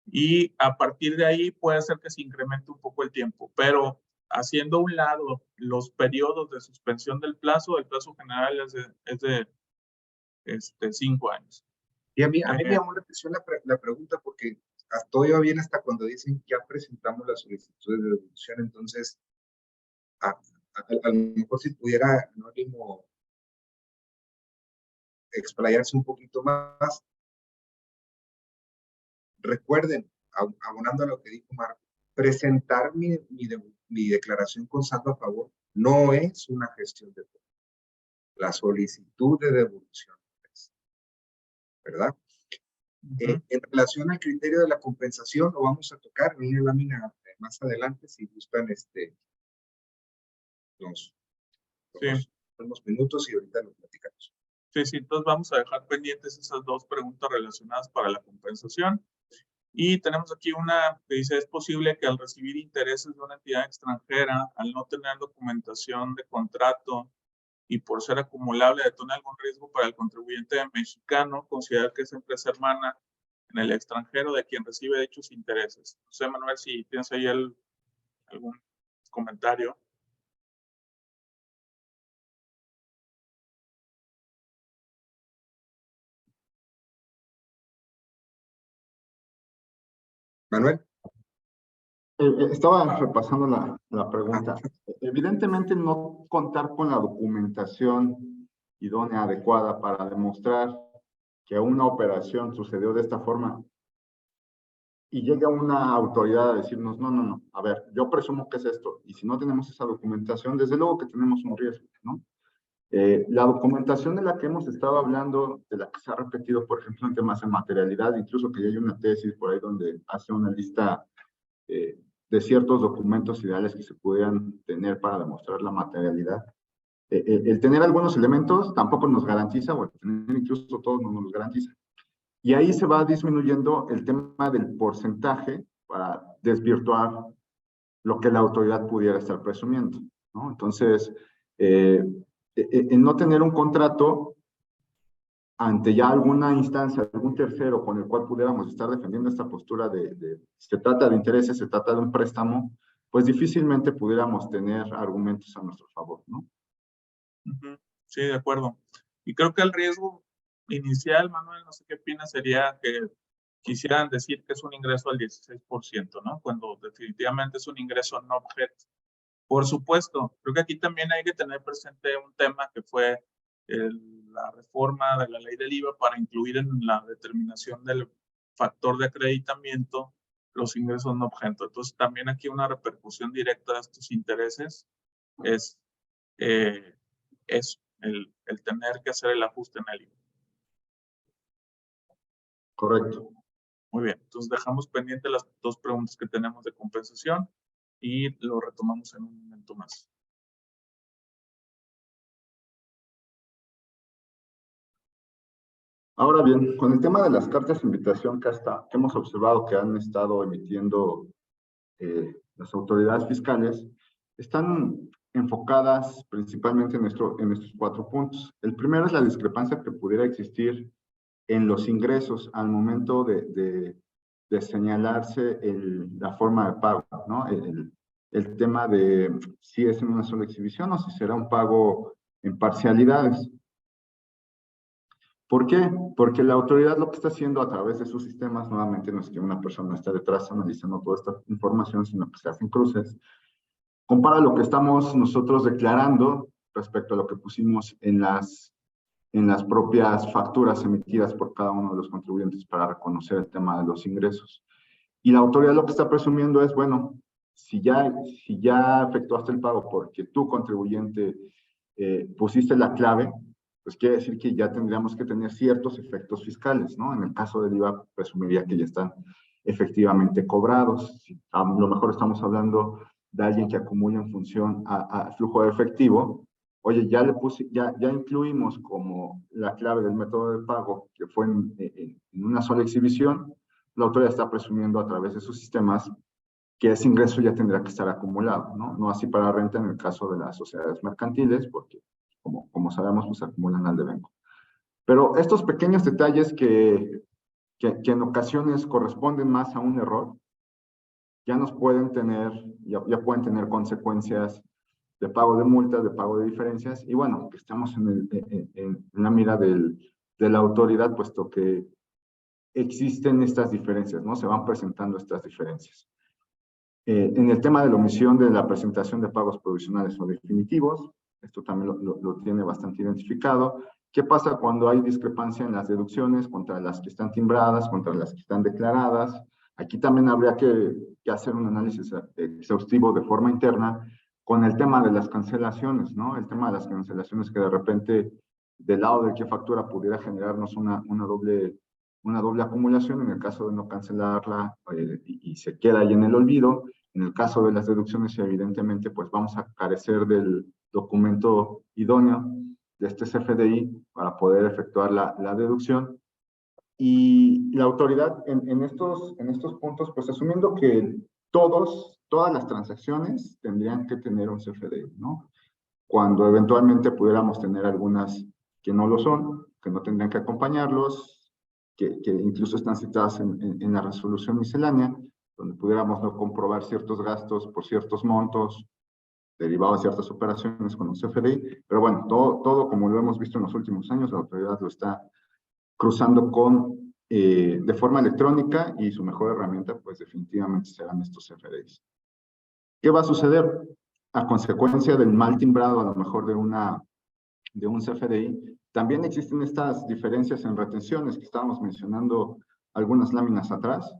Y a partir de ahí puede ser que se incremente un poco el tiempo, pero haciendo a un lado los periodos de suspensión del plazo, el plazo general es de 5 años. Y a mí me llamó la atención la pregunta porque todo iba bien hasta cuando dicen que ya presentamos la solicitud de devolución. Entonces, a lo mejor si pudiera Anónimo explayarse un poquito más. Recuerden, abonando a lo que dijo Marco, presentar mi declaración con saldo a favor no es una gestión de fondo. La solicitud de devolución, ¿verdad? En relación al criterio de la compensación, lo vamos a tocar en una lámina más adelante, si gustan unos minutos y ahorita lo platicamos. Sí, entonces vamos a dejar pendientes esas dos preguntas relacionadas para la compensación. Y tenemos aquí una que dice, ¿es posible que al recibir intereses de una entidad extranjera, al no tener documentación de contrato y por ser acumulable detone algún riesgo para el contribuyente mexicano, considerar que es empresa hermana en el extranjero de quien recibe dichos intereses? No sé, Manuel, si tienes ahí algún comentario. Manuel. Estaba repasando la pregunta. Evidentemente, no contar con la documentación idónea, adecuada para demostrar que una operación sucedió de esta forma y llega una autoridad a decirnos, no, a ver, yo presumo que es esto, y si no tenemos esa documentación, desde luego que tenemos un riesgo, ¿no? La documentación de la que hemos estado hablando, de la que se ha repetido, por ejemplo, en temas de materialidad, incluso que ya hay una tesis por ahí donde hace una lista de ciertos documentos ideales que se pudieran tener para demostrar la materialidad. El tener algunos elementos tampoco nos garantiza, o el tener incluso todos no nos garantiza. Y ahí se va disminuyendo el tema del porcentaje para desvirtuar lo que la autoridad pudiera estar presumiendo, ¿no? Entonces, en no tener un contrato ante ya alguna instancia, algún tercero con el cual pudiéramos estar defendiendo esta postura se trata de intereses, se trata de un préstamo, pues difícilmente pudiéramos tener argumentos a nuestro favor, ¿no? Sí, de acuerdo. Y creo que el riesgo inicial, Manuel, no sé qué opinas, sería que quisieran decir que es un ingreso al 16%, ¿no? Cuando definitivamente es un ingreso no objeto. Por supuesto, creo que aquí también hay que tener presente un tema que fue la reforma de la ley del IVA para incluir en la determinación del factor de acreditamiento los ingresos no objeto. Entonces, también aquí una repercusión directa de estos intereses es el tener que hacer el ajuste en el IVA. Correcto. Muy bien, entonces dejamos pendiente las dos preguntas que tenemos de compensación y lo retomamos en un momento más. Ahora bien, con el tema de las cartas de invitación que hemos observado que han estado emitiendo las autoridades fiscales, están enfocadas principalmente en estos 4 puntos. El primero es la discrepancia que pudiera existir en los ingresos al momento de señalarse la forma de pago, ¿no? El tema de si es en una sola exhibición o si será un pago en parcialidades. ¿Por qué? Porque la autoridad lo que está haciendo a través de sus sistemas, nuevamente no es que una persona esté detrás analizando toda esta información, sino que se hacen cruces, compara lo que estamos nosotros declarando respecto a lo que pusimos en las propias facturas emitidas por cada uno de los contribuyentes para reconocer el tema de los ingresos. Y la autoridad lo que está presumiendo es, bueno, si ya efectuaste el pago porque tú, contribuyente, pusiste la clave, pues quiere decir que ya tendríamos que tener ciertos efectos fiscales, ¿no? En el caso del IVA, presumiría que ya están efectivamente cobrados. Si a lo mejor estamos hablando de alguien que acumula en función a flujo de efectivo, oye, ya incluimos como la clave del método de pago, que fue en una sola exhibición, la autoridad está presumiendo a través de sus sistemas que ese ingreso ya tendrá que estar acumulado, ¿no? No así para renta en el caso de las sociedades mercantiles, porque como sabemos, pues acumulan al devengo. Pero estos pequeños detalles que en ocasiones corresponden más a un error, ya pueden tener consecuencias de pago de multas, de pago de diferencias, y bueno, que estamos en la mira de la autoridad, puesto que existen estas diferencias, ¿no? Se van presentando estas diferencias. En el tema de la omisión de la presentación de pagos provisionales o definitivos, esto también lo tiene bastante identificado. ¿Qué pasa cuando hay discrepancia en las deducciones contra las que están timbradas, contra las que están declaradas? Aquí también habría que hacer un análisis exhaustivo de forma interna con el tema de las cancelaciones, ¿no? El tema de las cancelaciones que de repente, del lado de qué factura pudiera generarnos una doble acumulación en el caso de no cancelarla y se queda ahí en el olvido. En el caso de las deducciones, evidentemente, pues vamos a carecer del documento idóneo de este CFDI para poder efectuar la deducción. Y la autoridad en estos puntos, pues asumiendo que todas las transacciones tendrían que tener un CFDI, ¿no? Cuando eventualmente pudiéramos tener algunas que no lo son, que no tendrían que acompañarlos, que incluso están citadas en la resolución miscelánea, donde pudiéramos no comprobar ciertos gastos por ciertos montos derivados de ciertas operaciones con un CFDI, pero bueno, todo como lo hemos visto en los últimos años, la autoridad lo está cruzando de forma electrónica y su mejor herramienta, pues definitivamente serán estos CFDIs. ¿Qué va a suceder? A consecuencia del mal timbrado, a lo mejor de un CFDI, también existen estas diferencias en retenciones que estábamos mencionando algunas láminas atrás.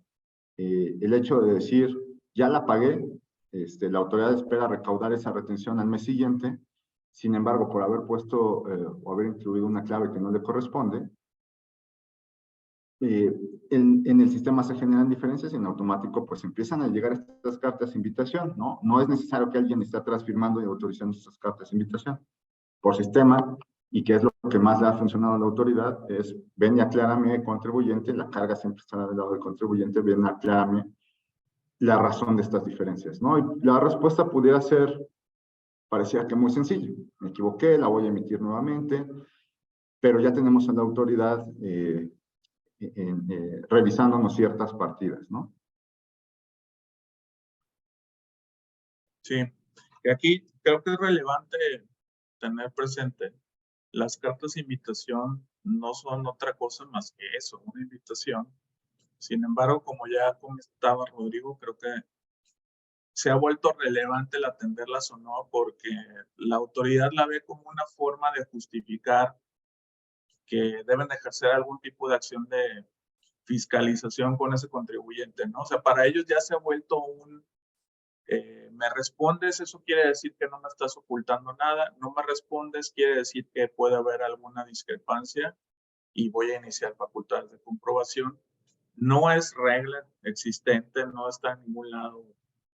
El hecho de decir, ya la pagué, la autoridad espera recaudar esa retención al mes siguiente, sin embargo, por haber puesto o haber incluido una clave que no le corresponde, en el sistema se generan diferencias y en automático pues empiezan a llegar estas cartas de invitación, ¿no? No es necesario que alguien esté atrás firmando y autorizando estas cartas de invitación. Por sistema, y que es lo que más le ha funcionado a la autoridad, es ven y aclárame, contribuyente, la carga siempre estará del lado del contribuyente, ven y aclárame la razón de estas diferencias, ¿no? Y la respuesta pudiera ser, parecía que muy sencillo, me equivoqué, la voy a emitir nuevamente, pero ya tenemos a la autoridad revisándonos ciertas partidas, ¿no? Sí, y aquí creo que es relevante tener presente, las cartas de invitación no son otra cosa más que eso, una invitación. Sin embargo, como ya comentaba Rodrigo, creo que se ha vuelto relevante el atenderlas o no, porque la autoridad la ve como una forma de justificar que deben de ejercer algún tipo de acción de fiscalización con ese contribuyente, ¿no? O sea, para ellos ya se ha vuelto me respondes, eso quiere decir que no me estás ocultando nada, no me respondes, quiere decir que puede haber alguna discrepancia y voy a iniciar facultades de comprobación. No es regla existente, no está en ningún lado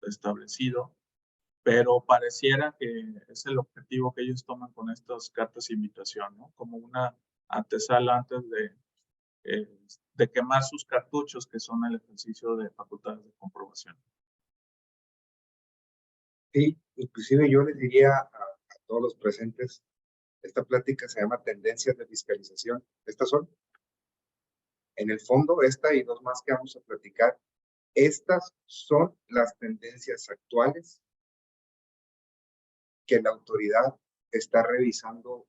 establecido, pero pareciera que es el objetivo que ellos toman con estas cartas de invitación, ¿no? Como una antesala antes de quemar sus cartuchos, que son el ejercicio de facultades de comprobación. Sí, inclusive yo les diría a todos los presentes, esta plática se llama Tendencias de Fiscalización. Estas son, en el fondo, esta y dos más que vamos a platicar, estas son las tendencias actuales que la autoridad está revisando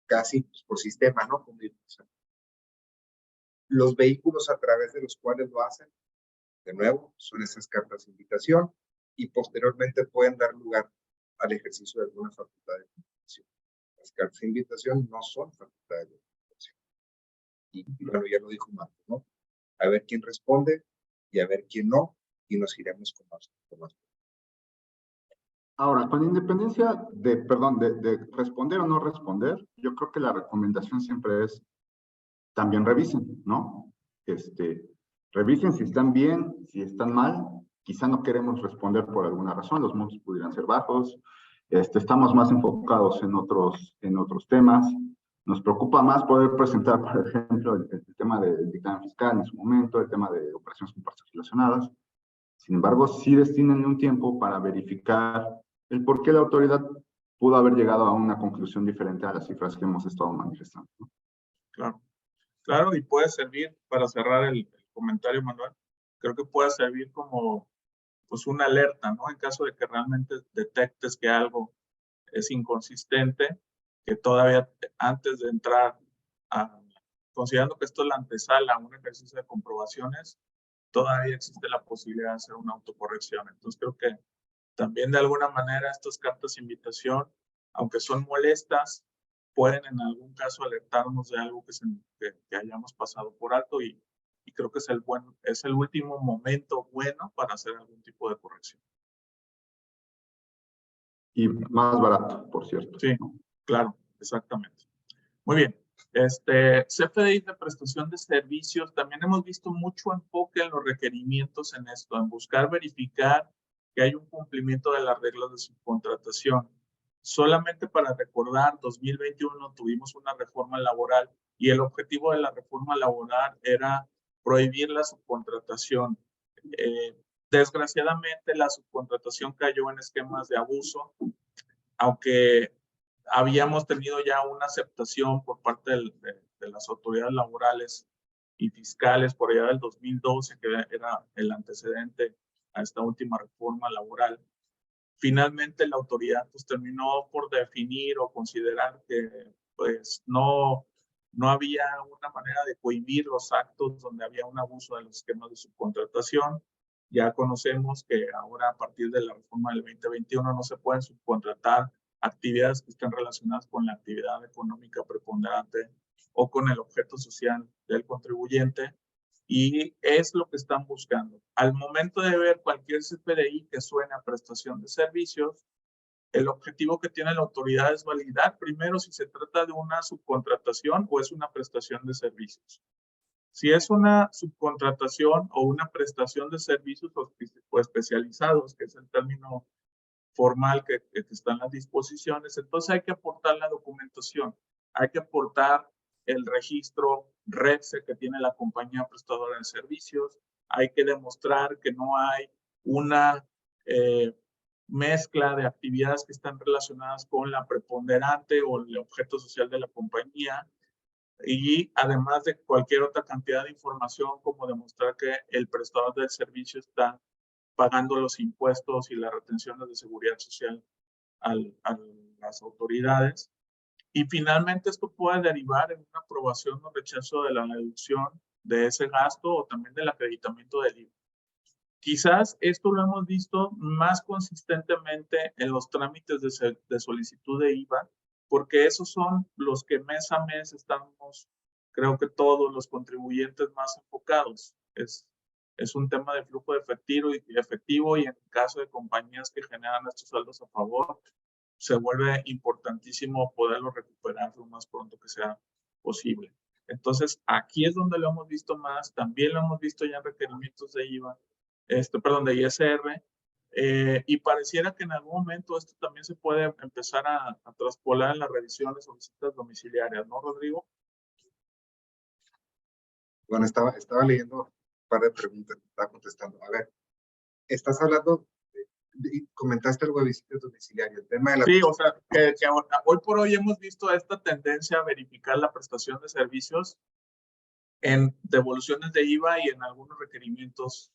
casi por sistema, ¿no? Los vehículos a través de los cuales lo hacen, de nuevo, son esas cartas de invitación y posteriormente pueden dar lugar al ejercicio de alguna facultad de comunicación. Las cartas de invitación no son facultades de comunicación. Y bueno, ya lo dijo Marco, ¿no? A ver quién responde y a ver quién no, y nos iremos con más. Ahora, con independencia de responder o no responder, yo creo que la recomendación siempre es, también revisen, ¿no? Revisen si están bien, si están mal. Quizá no queremos responder por alguna razón, los montos pudieran ser bajos. Estamos más enfocados en otros temas. Nos preocupa más poder presentar, por ejemplo, el tema del dictamen fiscal en su momento, el tema de operaciones con partes relacionadas. Sin embargo, sí destinen un tiempo para verificar el por qué la autoridad pudo haber llegado a una conclusión diferente a las cifras que hemos estado manifestando, ¿no? Claro. Claro, y puede servir, para cerrar el comentario, Manuel, creo que puede servir como pues una alerta, ¿no? En caso de que realmente detectes que algo es inconsistente, que todavía antes de entrar considerando que esto es la antesala a un ejercicio de comprobaciones, todavía existe la posibilidad de hacer una autocorrección. Entonces creo que también de alguna manera estas cartas de invitación, aunque son molestas, pueden en algún caso alertarnos de algo que hayamos pasado por alto y creo que es el último momento bueno para hacer algún tipo de corrección. Y más barato, por cierto. Sí, ¿no? Claro, exactamente. Muy bien. CFDI de prestación de servicios, también hemos visto mucho enfoque en los requerimientos en esto, en buscar verificar que hay un cumplimiento de las reglas de subcontratación. Solamente para recordar, 2021 tuvimos una reforma laboral y el objetivo de la reforma laboral era prohibir la subcontratación. Desgraciadamente, la subcontratación cayó en esquemas de abuso, aunque habíamos tenido ya una aceptación por parte de las autoridades laborales y fiscales por allá del 2012, que era el antecedente a esta última reforma laboral. Finalmente la autoridad pues terminó por definir o considerar que pues no había una manera de cohibir los actos donde había un abuso de los esquemas de subcontratación. Ya conocemos que ahora a partir de la reforma del 2021 no se pueden subcontratar actividades que estén relacionadas con la actividad económica preponderante o con el objeto social del contribuyente, y es lo que están buscando. Al momento de ver cualquier CFDI que suene a prestación de servicios, el objetivo que tiene la autoridad es validar primero si se trata de una subcontratación o es una prestación de servicios. Si es una subcontratación o una prestación de servicios o especializados, que es el término formal que está en las disposiciones, entonces hay que aportar la documentación, hay que aportar el registro REPSE que tiene la compañía prestadora de servicios, hay que demostrar que no hay una mezcla de actividades que están relacionadas con la preponderante o el objeto social de la compañía, y además de cualquier otra cantidad de información como demostrar que el prestador del servicio está pagando los impuestos y las retenciones de seguridad social a las autoridades. Y finalmente esto puede derivar en una aprobación o rechazo de la deducción de ese gasto o también del acreditamiento del IVA. Quizás esto lo hemos visto más consistentemente en los trámites de solicitud de IVA, porque esos son los que mes a mes estamos, creo que todos los contribuyentes más enfocados. Es un tema de flujo de efectivo y en el caso de compañías que generan estos saldos a favor, se vuelve importantísimo poderlo recuperar lo más pronto que sea posible. Entonces, aquí es donde lo hemos visto más, también lo hemos visto ya en requerimientos de IVA, de ISR, y pareciera que en algún momento esto también se puede empezar a traspolar en las revisiones o visitas domiciliarias, ¿no, Rodrigo? Bueno, estaba leyendo un par de preguntas, estaba contestando. A ver, estás hablando, comentaste algo de visitas domiciliarias, el tema de la... Sí, o sea, que hoy por hoy hemos visto esta tendencia a verificar la prestación de servicios en devoluciones de IVA y en algunos requerimientos,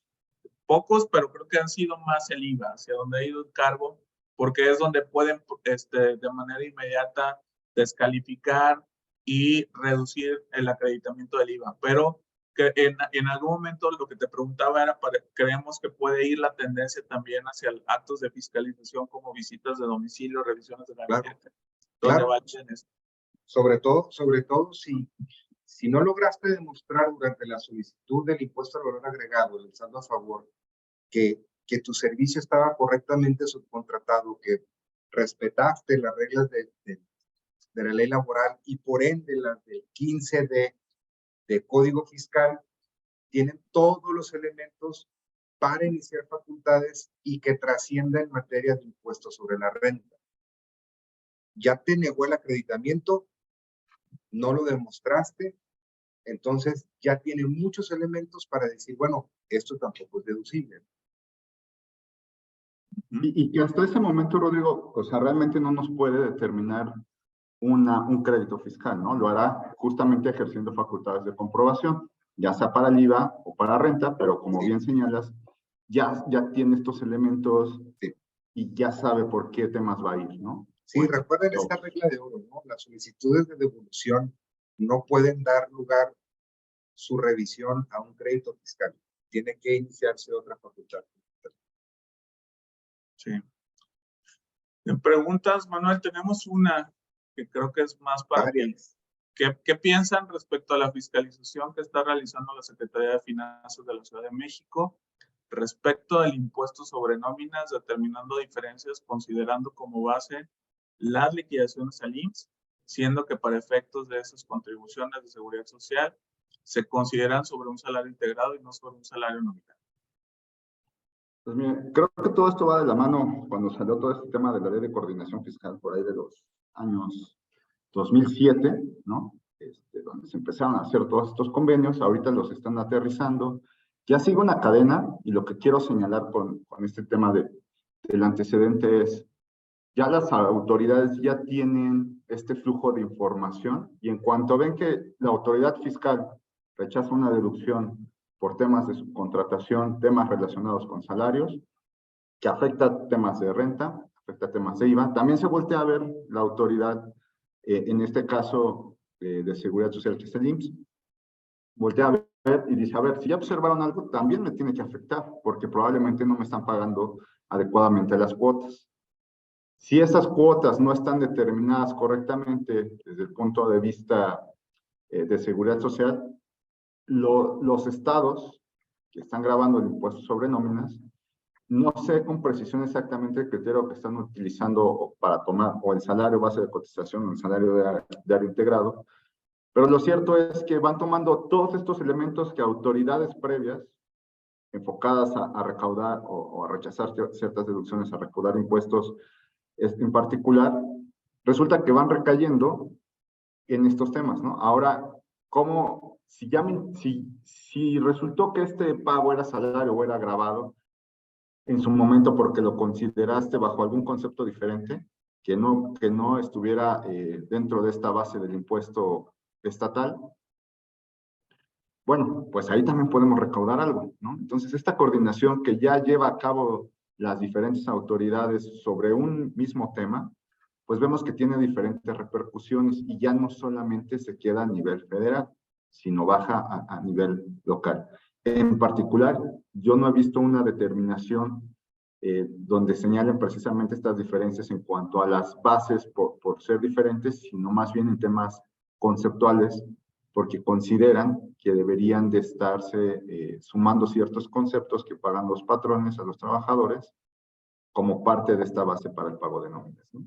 pocos, pero creo que han sido más el IVA, hacia donde ha ido el cargo, porque es donde pueden de manera inmediata descalificar y reducir el acreditamiento del IVA. Pero que en algún momento lo que te preguntaba era, creemos que puede ir la tendencia también hacia actos de fiscalización como visitas de domicilio, revisiones de gabinete, donde claro. vayan esto. Sobre todo si no lograste demostrar durante la solicitud del impuesto al valor agregado, el saldo a favor, que tu servicio estaba correctamente subcontratado, que respetaste las reglas de la ley laboral y por ende las del 15 de Código Fiscal, tienen todos los elementos para iniciar facultades y que trascienda en materia de impuestos sobre la renta. Ya te negó el acreditamiento, no lo demostraste, entonces ya tiene muchos elementos para decir, bueno, esto tampoco es deducible. Y que hasta ese momento, Rodrigo, o sea, realmente no nos puede determinar un crédito fiscal, ¿no? Lo hará justamente ejerciendo facultades de comprobación, ya sea para el IVA o para renta, pero como bien señalas, ya tiene estos elementos y ya sabe por qué temas va a ir, ¿no? Sí, recuerden esta regla de oro, ¿no? Las solicitudes de devolución no pueden dar lugar su revisión a un crédito fiscal. Tiene que iniciarse otra facultad. Sí. En preguntas, Manuel, tenemos una que creo que es más para ti. ¿Qué piensan respecto a la fiscalización que está realizando la Secretaría de Finanzas de la Ciudad de México respecto al impuesto sobre nóminas, determinando diferencias considerando como base las liquidaciones al IMSS, siendo que para efectos de esas contribuciones de seguridad social se consideran sobre un salario integrado y no sobre un salario nominal? Pues mire, creo que todo esto va de la mano cuando salió todo este tema de la ley de coordinación fiscal por ahí de los años 2007, ¿no? Donde se empezaron a hacer todos estos convenios, ahorita los están aterrizando. Ya sigue una cadena y lo que quiero señalar con este tema del antecedente es, ya las autoridades ya tienen este flujo de información y en cuanto ven que la autoridad fiscal rechaza una deducción por temas de subcontratación, temas relacionados con salarios, que afecta temas de renta, afecta temas de IVA. También se voltea a ver la autoridad, en este caso de Seguridad Social, que es el IMSS, voltea a ver y dice, a ver, si ya observaron algo, también me tiene que afectar, porque probablemente no me están pagando adecuadamente las cuotas. Si esas cuotas no están determinadas correctamente desde el punto de vista de seguridad social, los estados que están grabando el impuesto sobre nóminas, no sé con precisión exactamente el criterio que están utilizando para tomar o el salario base de cotización o el salario diario integrado, pero lo cierto es que van tomando todos estos elementos que autoridades previas enfocadas a recaudar o a rechazar ciertas deducciones, a recaudar impuestos en particular, resulta que van recayendo en estos temas, ¿no? Ahora, ¿cómo, si resultó que este pago era salario o era grabado en su momento porque lo consideraste bajo algún concepto diferente, que no estuviera dentro de esta base del impuesto estatal, bueno, pues ahí también podemos recaudar algo, ¿no? Entonces, esta coordinación que ya lleva a cabo las diferentes autoridades sobre un mismo tema, pues vemos que tiene diferentes repercusiones y ya no solamente se queda a nivel federal, sino baja a nivel local. En particular, yo no he visto una determinación donde señalen precisamente estas diferencias en cuanto a las bases por ser diferentes, sino más bien en temas conceptuales, porque consideran que deberían de estarse sumando ciertos conceptos que pagan los patrones a los trabajadores como parte de esta base para el pago de nóminas, ¿no?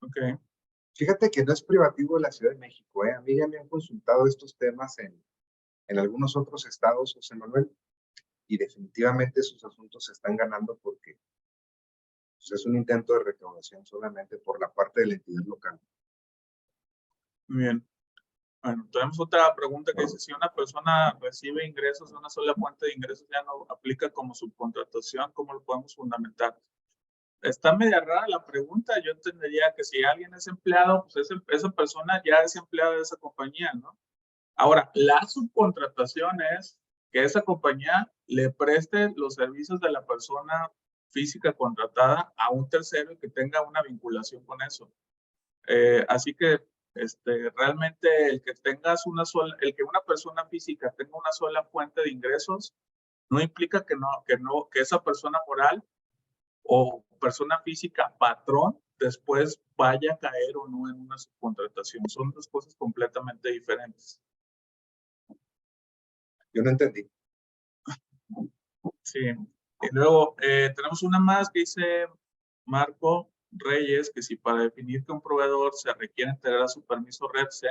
Ok. Fíjate que no es privativo de la Ciudad de México, ¿eh? A mí ya me han consultado estos temas en algunos otros estados, José Manuel, y definitivamente sus asuntos se están ganando porque pues, es un intento de recaudación solamente por la parte de la entidad local. Muy bien. Bueno, tenemos otra pregunta que dice, si una persona recibe ingresos de una sola fuente de ingresos, ya no aplica como subcontratación, ¿cómo lo podemos fundamentar? Está media rara la pregunta. Yo entendería que si alguien es empleado, pues esa persona ya es empleada de esa compañía, ¿no? Ahora, la subcontratación es que esa compañía le preste los servicios de la persona física contratada a un tercero y que tenga una vinculación con eso. Así que realmente el que una persona física tenga una sola fuente de ingresos no implica que esa persona moral o persona física patrón después vaya a caer o no en una subcontratación. Son dos cosas completamente diferentes. Yo no entendí. Sí. Y luego tenemos una más que dice Marco Reyes, que si para definir que un proveedor se requiere integrar su permiso REPSE,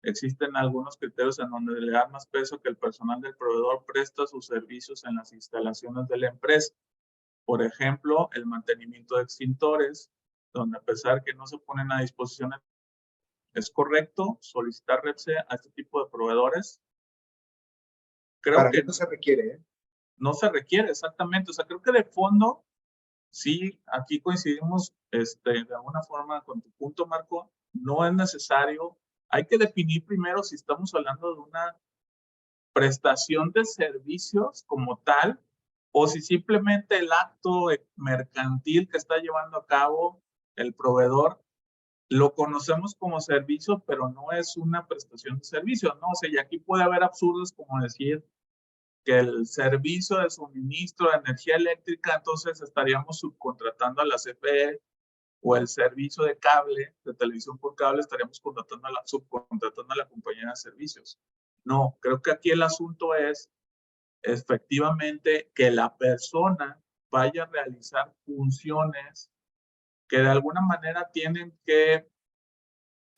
existen algunos criterios en donde le dan más peso que el personal del proveedor presta sus servicios en las instalaciones de la empresa. Por ejemplo, el mantenimiento de extintores, donde a pesar que no se ponen a disposición, es correcto solicitar REPSE a este tipo de proveedores. Creo Para que mí no se requiere, ¿eh? no se requiere exactamente. O sea, creo que de fondo, sí, aquí coincidimos de alguna forma con tu punto, Marco. No es necesario. Hay que definir primero si estamos hablando de una prestación de servicios como tal, o si simplemente el acto mercantil que está llevando a cabo el proveedor lo conocemos como servicio, pero no es una prestación de servicios, ¿no? O sea, y aquí puede haber absurdos como decir que el servicio de suministro de energía eléctrica, entonces estaríamos subcontratando a la CFE, o el servicio de cable, de televisión por cable, estaríamos subcontratando a la compañía de servicios. No, creo que aquí el asunto es efectivamente que la persona vaya a realizar funciones que de alguna manera tienen que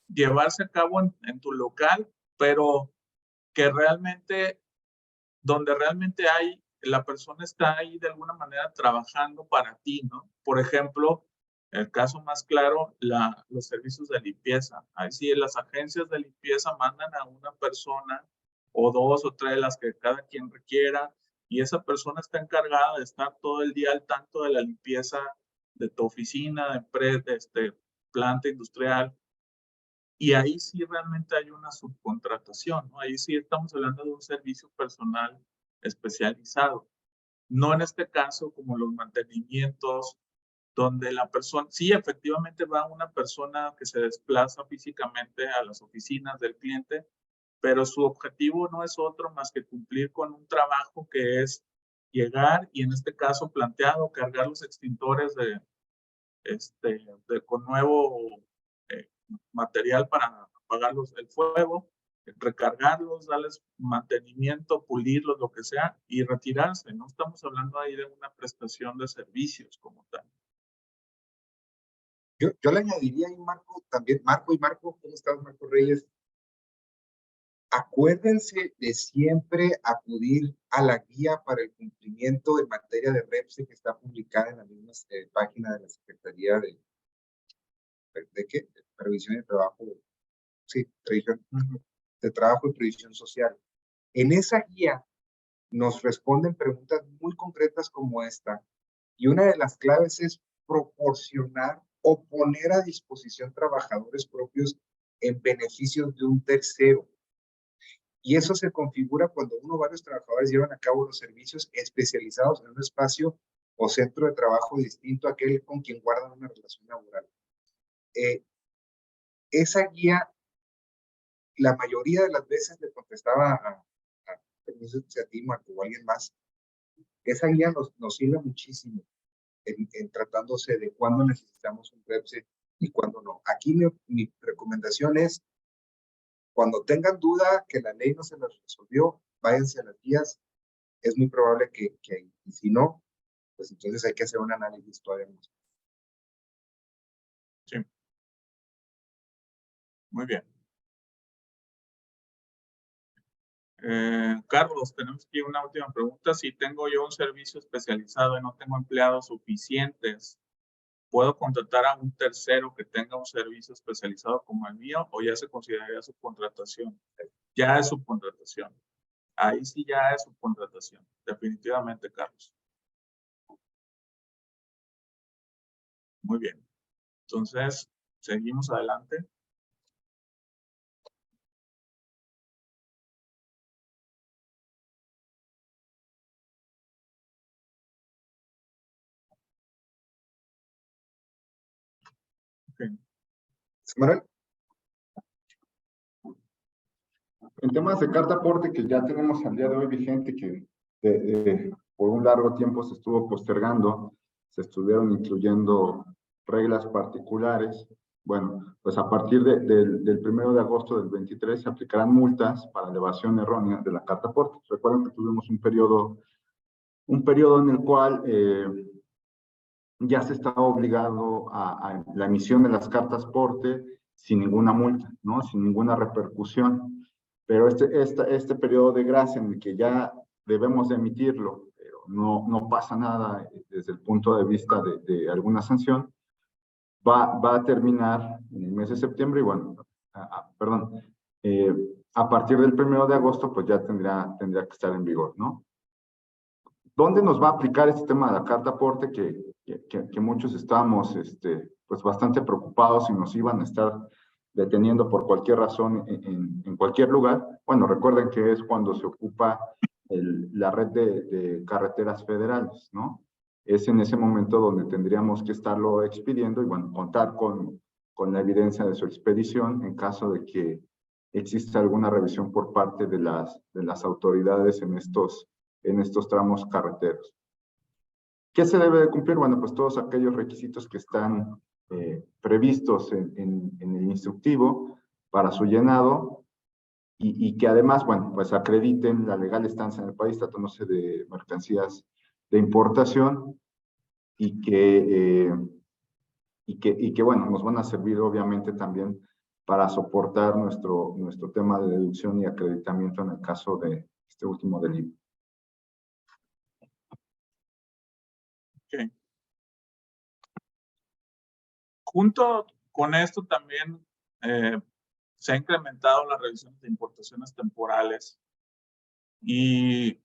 llevarse a cabo en tu local, pero que realmente, donde realmente la persona está ahí de alguna manera trabajando para ti, ¿no? Por ejemplo, el caso más claro, los servicios de limpieza. Ahí sí, las agencias de limpieza mandan a una persona o dos o tres, las que cada quien requiera, y esa persona está encargada de estar todo el día al tanto de la limpieza de tu oficina, de empresa, planta industrial. Y ahí sí realmente hay una subcontratación, ¿no? Ahí sí estamos hablando de un servicio personal especializado. No en este caso como los mantenimientos, donde la persona, sí, efectivamente va una persona que se desplaza físicamente a las oficinas del cliente, pero su objetivo no es otro más que cumplir con un trabajo que es llegar y en este caso planteado, cargar los extintores con nuevo material para apagar el fuego, recargarlos, darles mantenimiento, pulirlos, lo que sea, y retirarse. No estamos hablando ahí de una prestación de servicios como tal. Yo le añadiría ahí, Marco, también, Marco, ¿cómo estás, Marco Reyes? Acuérdense de siempre acudir a la guía para el cumplimiento en materia de REPSE que está publicada en la misma página de la Secretaría de ¿qué? Previsión y Trabajo, sí, de Trabajo y Previsión Social. En esa guía nos responden preguntas muy concretas como esta, y una de las claves es proporcionar o poner a disposición trabajadores propios en beneficio de un tercero. Y eso se configura cuando uno o varios trabajadores llevan a cabo los servicios especializados en un espacio o centro de trabajo distinto a aquel con quien guardan una relación laboral. Esa guía, la mayoría de las veces le contestaba no sé si a ti, Marco, o a alguien más, esa guía nos sirve muchísimo en tratándose de cuándo necesitamos un REPSE y cuándo no. Aquí mi recomendación es, cuando tengan duda que la ley no se las resolvió, váyanse a las guías. Es muy probable que y si no, pues entonces hay que hacer un análisis todavía más. Sí. Muy bien. Carlos, tenemos aquí una última pregunta. Si tengo yo un servicio especializado y no tengo empleados suficientes, puedo contratar a un tercero que tenga un servicio especializado como el mío, o ya se consideraría subcontratación. Ya es subcontratación. Ahí sí ya es subcontratación, definitivamente, Carlos. Muy bien. Entonces, seguimos adelante. Okay. Manuel. En temas de carta aporte que ya tenemos al día de hoy vigente, que por un largo tiempo se estuvo postergando, se estuvieron incluyendo reglas particulares. Bueno, pues a partir del 1 de agosto del 23 se aplicarán multas para elevación errónea de la carta aporte. Recuerden que tuvimos un periodo en el cual ya se está obligado a la emisión de las cartas aporte sin ninguna multa, ¿no? Sin ninguna repercusión. Pero este periodo de gracia en el que ya debemos de emitirlo, pero no pasa nada desde el punto de vista de alguna sanción, va a terminar en el mes de septiembre y bueno, perdón, a partir del 1 de agosto pues ya tendría que estar en vigor, ¿no? ¿Dónde nos va a aplicar este tema de la carta aporte que muchos estábamos pues bastante preocupados y nos iban a estar deteniendo por cualquier razón en cualquier lugar? Bueno, recuerden que es cuando se ocupa la red de carreteras federales, ¿no? Es en ese momento donde tendríamos que estarlo expidiendo y, bueno, contar con la evidencia de su expedición en caso de que exista alguna revisión por parte de las autoridades en estos tramos carreteros. ¿Qué se debe de cumplir? Bueno, pues todos aquellos requisitos que están previstos en el instructivo para su llenado y que además, bueno, pues acrediten la legal estancia en el país, tratándose de mercancías de importación y que, bueno, nos van a servir obviamente también para soportar nuestro tema de deducción y acreditamiento en el caso de este último delito. Okay. Junto con esto también se ha incrementado las revisiones de importaciones temporales y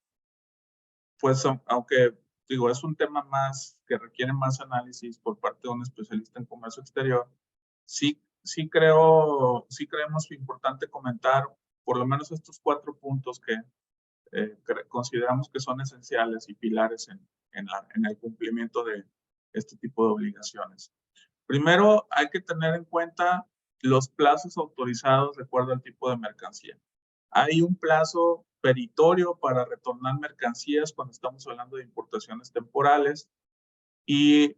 pues aunque digo es un tema más que requiere más análisis por parte de un especialista en comercio exterior, sí creemos importante comentar por lo menos estos 4 puntos que consideramos que son esenciales y pilares en el cumplimiento de este tipo de obligaciones. Primero, hay que tener en cuenta los plazos autorizados de acuerdo al tipo de mercancía. Hay un plazo peritorio para retornar mercancías cuando estamos hablando de importaciones temporales y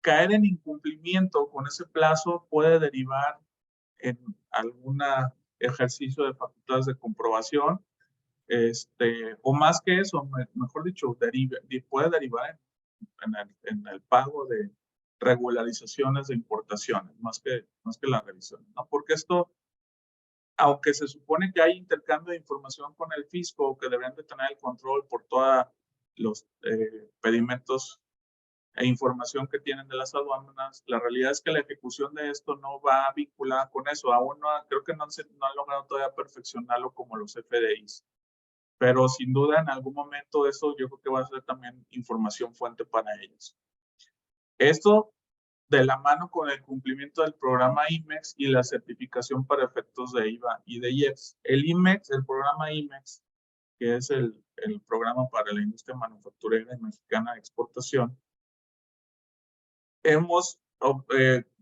caer en incumplimiento con ese plazo puede derivar en algún ejercicio de facultades de comprobación, o más que eso, mejor dicho, puede derivar en el pago de regularizaciones de importaciones, más que la revisión, ¿no? Porque esto, aunque se supone que hay intercambio de información con el fisco, que deberían de tener el control por todos los pedimentos e información que tienen de las aduanas, la realidad es que la ejecución de esto no va vinculada con eso. Aún creo que no han logrado todavía perfeccionarlo como los FDIs. Pero sin duda en algún momento eso yo creo que va a ser también información fuente para ellos. Esto de la mano con el cumplimiento del programa IMEX y la certificación para efectos de IVA y de IEPS. El IMEX, el programa IMEX, que es el programa para la industria manufacturera y mexicana de exportación, hemos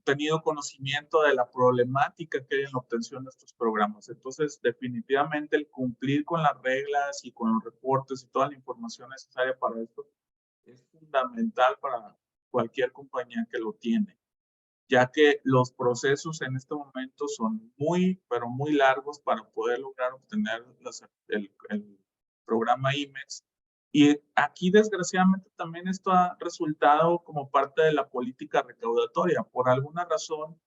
tenido conocimiento de la problemática que hay en la obtención de estos programas. Entonces, definitivamente el cumplir con las reglas y con los reportes y toda la información necesaria para esto es fundamental para cualquier compañía que lo tiene, ya que los procesos en este momento son muy, pero muy largos para poder lograr obtener el programa IMEX. Y aquí, desgraciadamente, también esto ha resultado como parte de la política recaudatoria. Por alguna razón,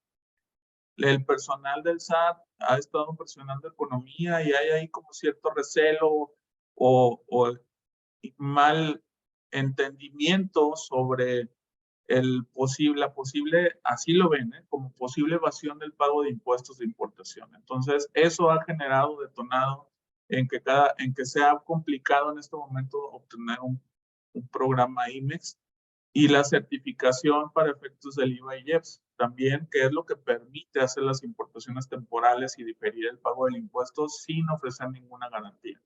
el personal del SAT ha estado presionando economía y hay ahí como cierto recelo o mal entendimiento sobre la posible, así lo ven, como posible evasión del pago de impuestos de importación. Entonces, eso ha generado, detonado en que sea complicado en este momento obtener un programa IMEX, y la certificación para efectos del IVA y IEPS también, que es lo que permite hacer las importaciones temporales y diferir el pago del impuesto sin ofrecer ninguna garantía.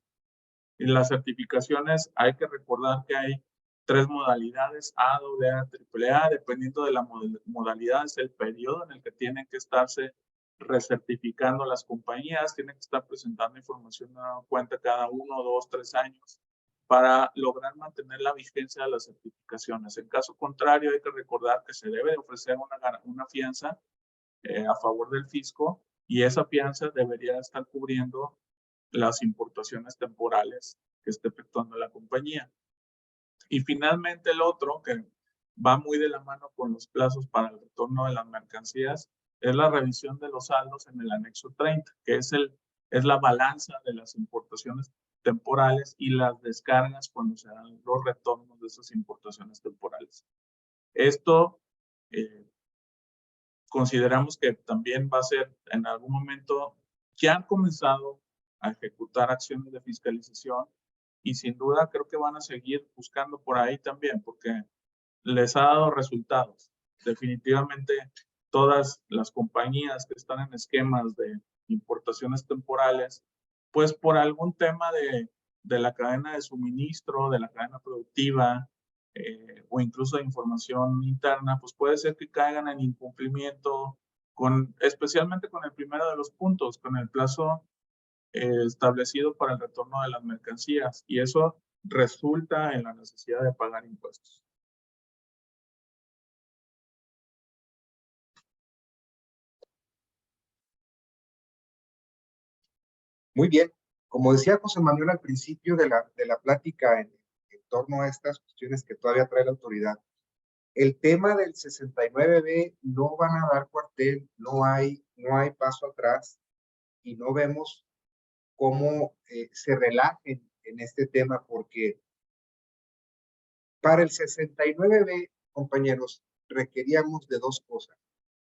Y las certificaciones, hay que recordar que hay 3 modalidades, A, AA, AAA, dependiendo de la modalidad, es el periodo en el que tienen que estarse recertificando las compañías, tienen que estar presentando información a cuenta cada 1, 2, 3 años para lograr mantener la vigencia de las certificaciones. En caso contrario, hay que recordar que se debe de ofrecer una fianza a favor del fisco, y esa fianza debería estar cubriendo las importaciones temporales que esté efectuando la compañía. Y finalmente el otro, que va muy de la mano con los plazos para el retorno de las mercancías, es la revisión de los saldos en el anexo 30, que es la balanza de las importaciones temporales y las descargas cuando se dan los retornos de esas importaciones temporales. Esto consideramos que también va a ser en algún momento, ya han comenzado a ejecutar acciones de fiscalización, y sin duda creo que van a seguir buscando por ahí también, porque les ha dado resultados. Definitivamente todas las compañías que están en esquemas de importaciones temporales, pues por algún tema de la cadena de suministro, de la cadena productiva, o incluso de información interna, pues puede ser que caigan en incumplimiento, especialmente con el primero de los puntos, con el plazo establecido para el retorno de las mercancías, y eso resulta en la necesidad de pagar impuestos. Muy bien. Como decía José Manuel al principio de la plática en torno a estas cuestiones que todavía trae la autoridad, el tema del 69B no van a dar cuartel, no hay paso atrás, y no vemos cómo se relajen en este tema, porque para el 69B, compañeros, requeríamos de 2 cosas.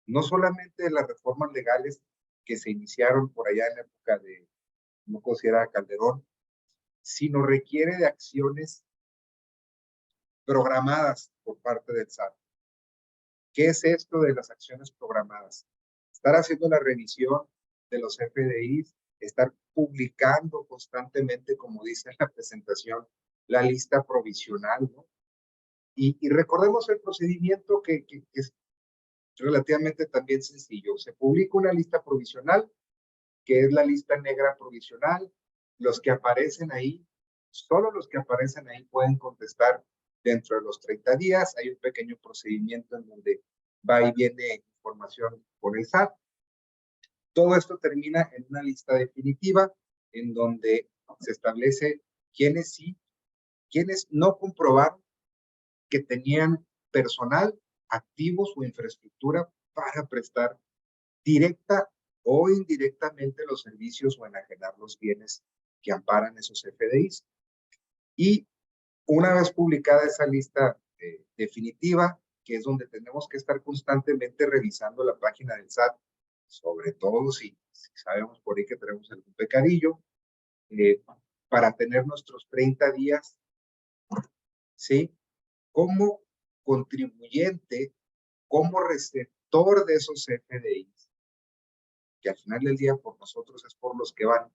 No solamente de las reformas legales que se iniciaron por allá en la época de, no considera Calderón, sino requiere de acciones programadas por parte del SAT. ¿Qué es esto de las acciones programadas? Estar haciendo la revisión de los FDIs, estar publicando constantemente, como dice en la presentación, la lista provisional, ¿no? Y recordemos el procedimiento que es relativamente también sencillo. Se publica una lista provisional, que es la lista negra provisional. Los que aparecen ahí, solo los que aparecen ahí pueden contestar dentro de los 30 días. Hay un pequeño procedimiento en donde va y viene información por el SAT. Todo esto termina en una lista definitiva en donde se establece quiénes sí, quiénes no comprobaron que tenían personal, activos o infraestructura para prestar directa o indirectamente los servicios o enajenar los bienes que amparan esos FDIs. Y una vez publicada esa lista definitiva, que es donde tenemos que estar constantemente revisando la página del SAT, sobre todo si sabemos por ahí que tenemos algún pecadillo, para tener nuestros 30 días, ¿sí? Como contribuyente, como receptor de esos FDIs, que al final del día por nosotros es por los que van,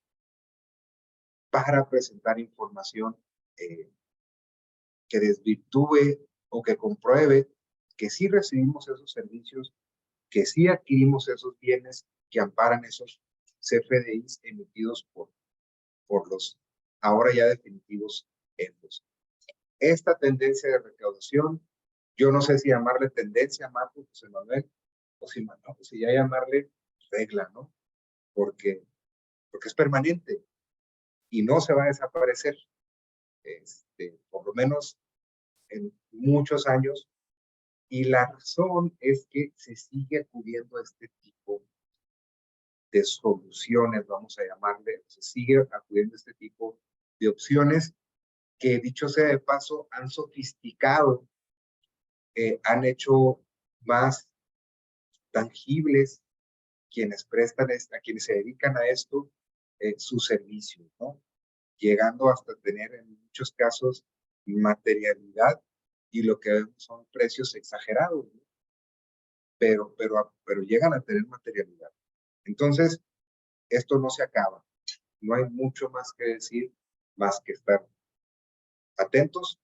para presentar información que desvirtúe o que compruebe que sí recibimos esos servicios, que sí adquirimos esos bienes que amparan esos CFDIs emitidos por los ahora ya definitivos EFOS. Esta tendencia de recaudación, yo no sé si llamarle tendencia, Marco, José Manuel, o si ya llamarle regla, ¿no? Porque es permanente y no se va a desaparecer, por lo menos en muchos años, y la razón es que se sigue acudiendo a este tipo de soluciones, vamos a llamarle, se sigue acudiendo a este tipo de opciones que, dicho sea de paso, han sofisticado han hecho más tangibles quienes prestan, a quienes se dedican a esto, sus servicios, ¿no? Llegando hasta tener en muchos casos materialidad y lo que vemos son precios exagerados, ¿no? pero llegan a tener materialidad. Entonces, esto no se acaba. No hay mucho más que decir, más que estar atentos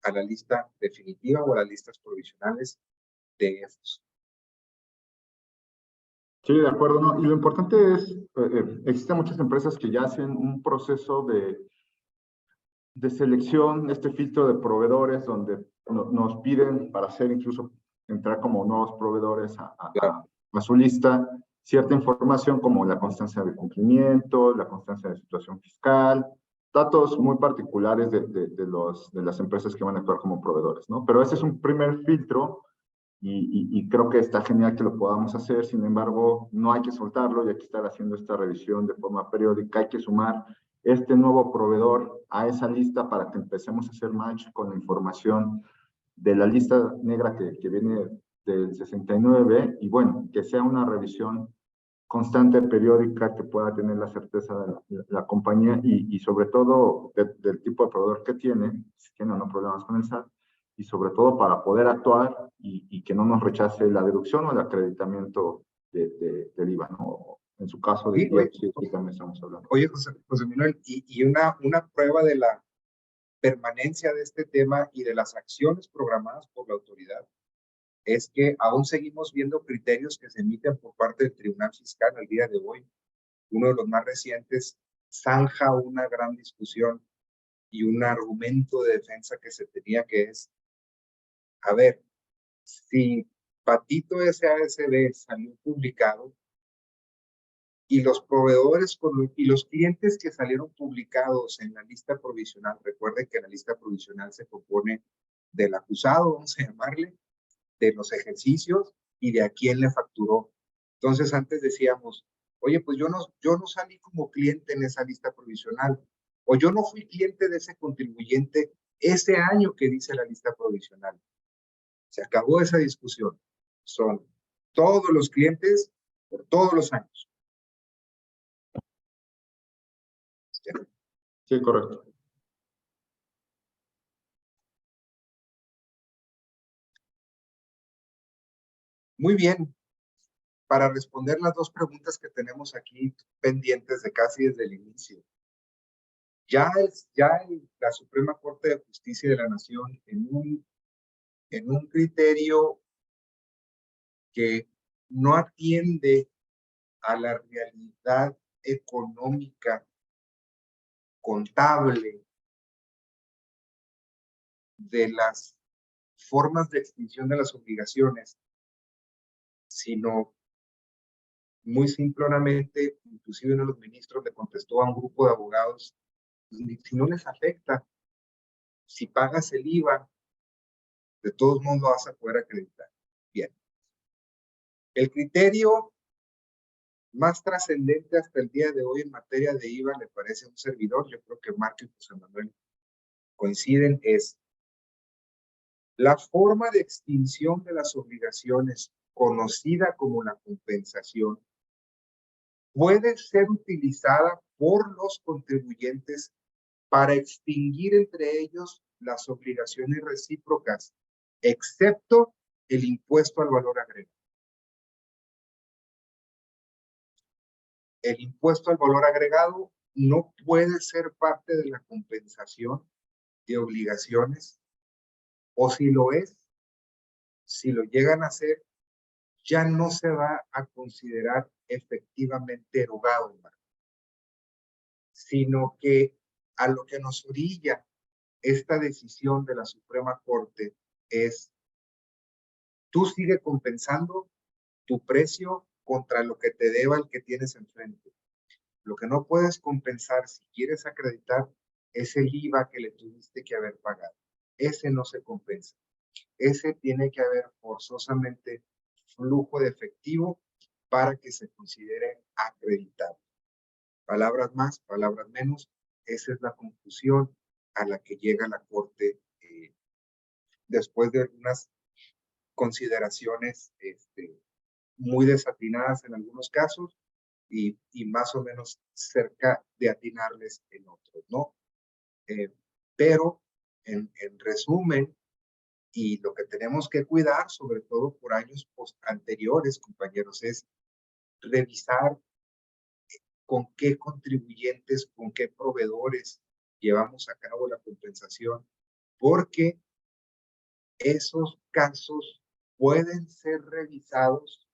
a la lista definitiva o a las listas provisionales de EFOS. Sí, de acuerdo, ¿no? Y lo importante es, existen muchas empresas que ya hacen un proceso de selección, este filtro de proveedores, donde nos piden para hacer incluso entrar como nuevos proveedores a su lista, cierta información como la constancia de cumplimiento, la constancia de situación fiscal, datos muy particulares de las empresas que van a actuar como proveedores, ¿no? Pero ese es un primer filtro y creo que está genial que lo podamos hacer. Sin embargo, no hay que soltarlo y hay que estar haciendo esta revisión de forma periódica. Hay que sumar este nuevo proveedor a esa lista para que empecemos a hacer match con la información de la lista negra que viene del 69 y bueno, que sea una revisión constante, periódica, que pueda tener la certeza de la compañía y sobre todo del tipo de proveedor que tiene, si tiene o no problemas con el SAT, y sobre todo para poder actuar y que no nos rechace la deducción o el acreditamiento del IVA, ¿no? En su caso del IVA, sí, también estamos hablando. Oye, José Manuel, y una prueba de la permanencia de este tema y de las acciones programadas por la autoridad es que aún seguimos viendo criterios que se emiten por parte del Tribunal Fiscal al día de hoy. Uno de los más recientes zanja una gran discusión y un argumento de defensa que se tenía, que es, a ver, si Patito SASB salió publicado y los proveedores y los clientes que salieron publicados en la lista provisional, recuerden que la lista provisional se compone del acusado, vamos a llamarle, de los ejercicios y de a quién le facturó. Entonces, antes decíamos, oye, pues yo no salí como cliente en esa lista provisional, o yo no fui cliente de ese contribuyente ese año que dice la lista provisional. Se acabó esa discusión. Son todos los clientes por todos los años. Sí, correcto. Muy bien. Para responder las dos preguntas que tenemos aquí pendientes de casi desde el inicio. Ya la Suprema Corte de Justicia de la Nación, en un criterio que no atiende a la realidad económica, contable, de las formas de extinción de las obligaciones, sino muy simplemente, inclusive uno de los ministros le contestó a un grupo de abogados, si no les afecta, si pagas el IVA, de todos modos lo vas a poder acreditar. Bien. El criterio más trascendente hasta el día de hoy en materia de IVA, le parece a un servidor, yo creo que Marco y José Manuel coinciden, es la forma de extinción de las obligaciones, conocida como la compensación, puede ser utilizada por los contribuyentes para extinguir entre ellos las obligaciones recíprocas, excepto el impuesto al valor agregado. El impuesto al valor agregado no puede ser parte de la compensación de obligaciones, o si lo es, si lo llegan a hacer, ya no se va a considerar efectivamente erogado, sino que a lo que nos orilla esta decisión de la Suprema Corte es, tú sigue compensando tu precio contra lo que te deba el que tienes enfrente. Lo que no puedes compensar, si quieres acreditar, es el IVA que le tuviste que haber pagado. Ese no se compensa. Ese tiene que haber forzosamente flujo de efectivo para que se considere acreditado. Palabras más, palabras menos, esa es la conclusión a la que llega la Corte después de algunas consideraciones muy desatinadas en algunos casos y más o menos cerca de atinarles en otros, ¿no? Pero en resumen, y lo que tenemos que cuidar, sobre todo por años anteriores, compañeros, es revisar con qué contribuyentes, con qué proveedores llevamos a cabo la compensación, porque esos casos pueden ser revisados,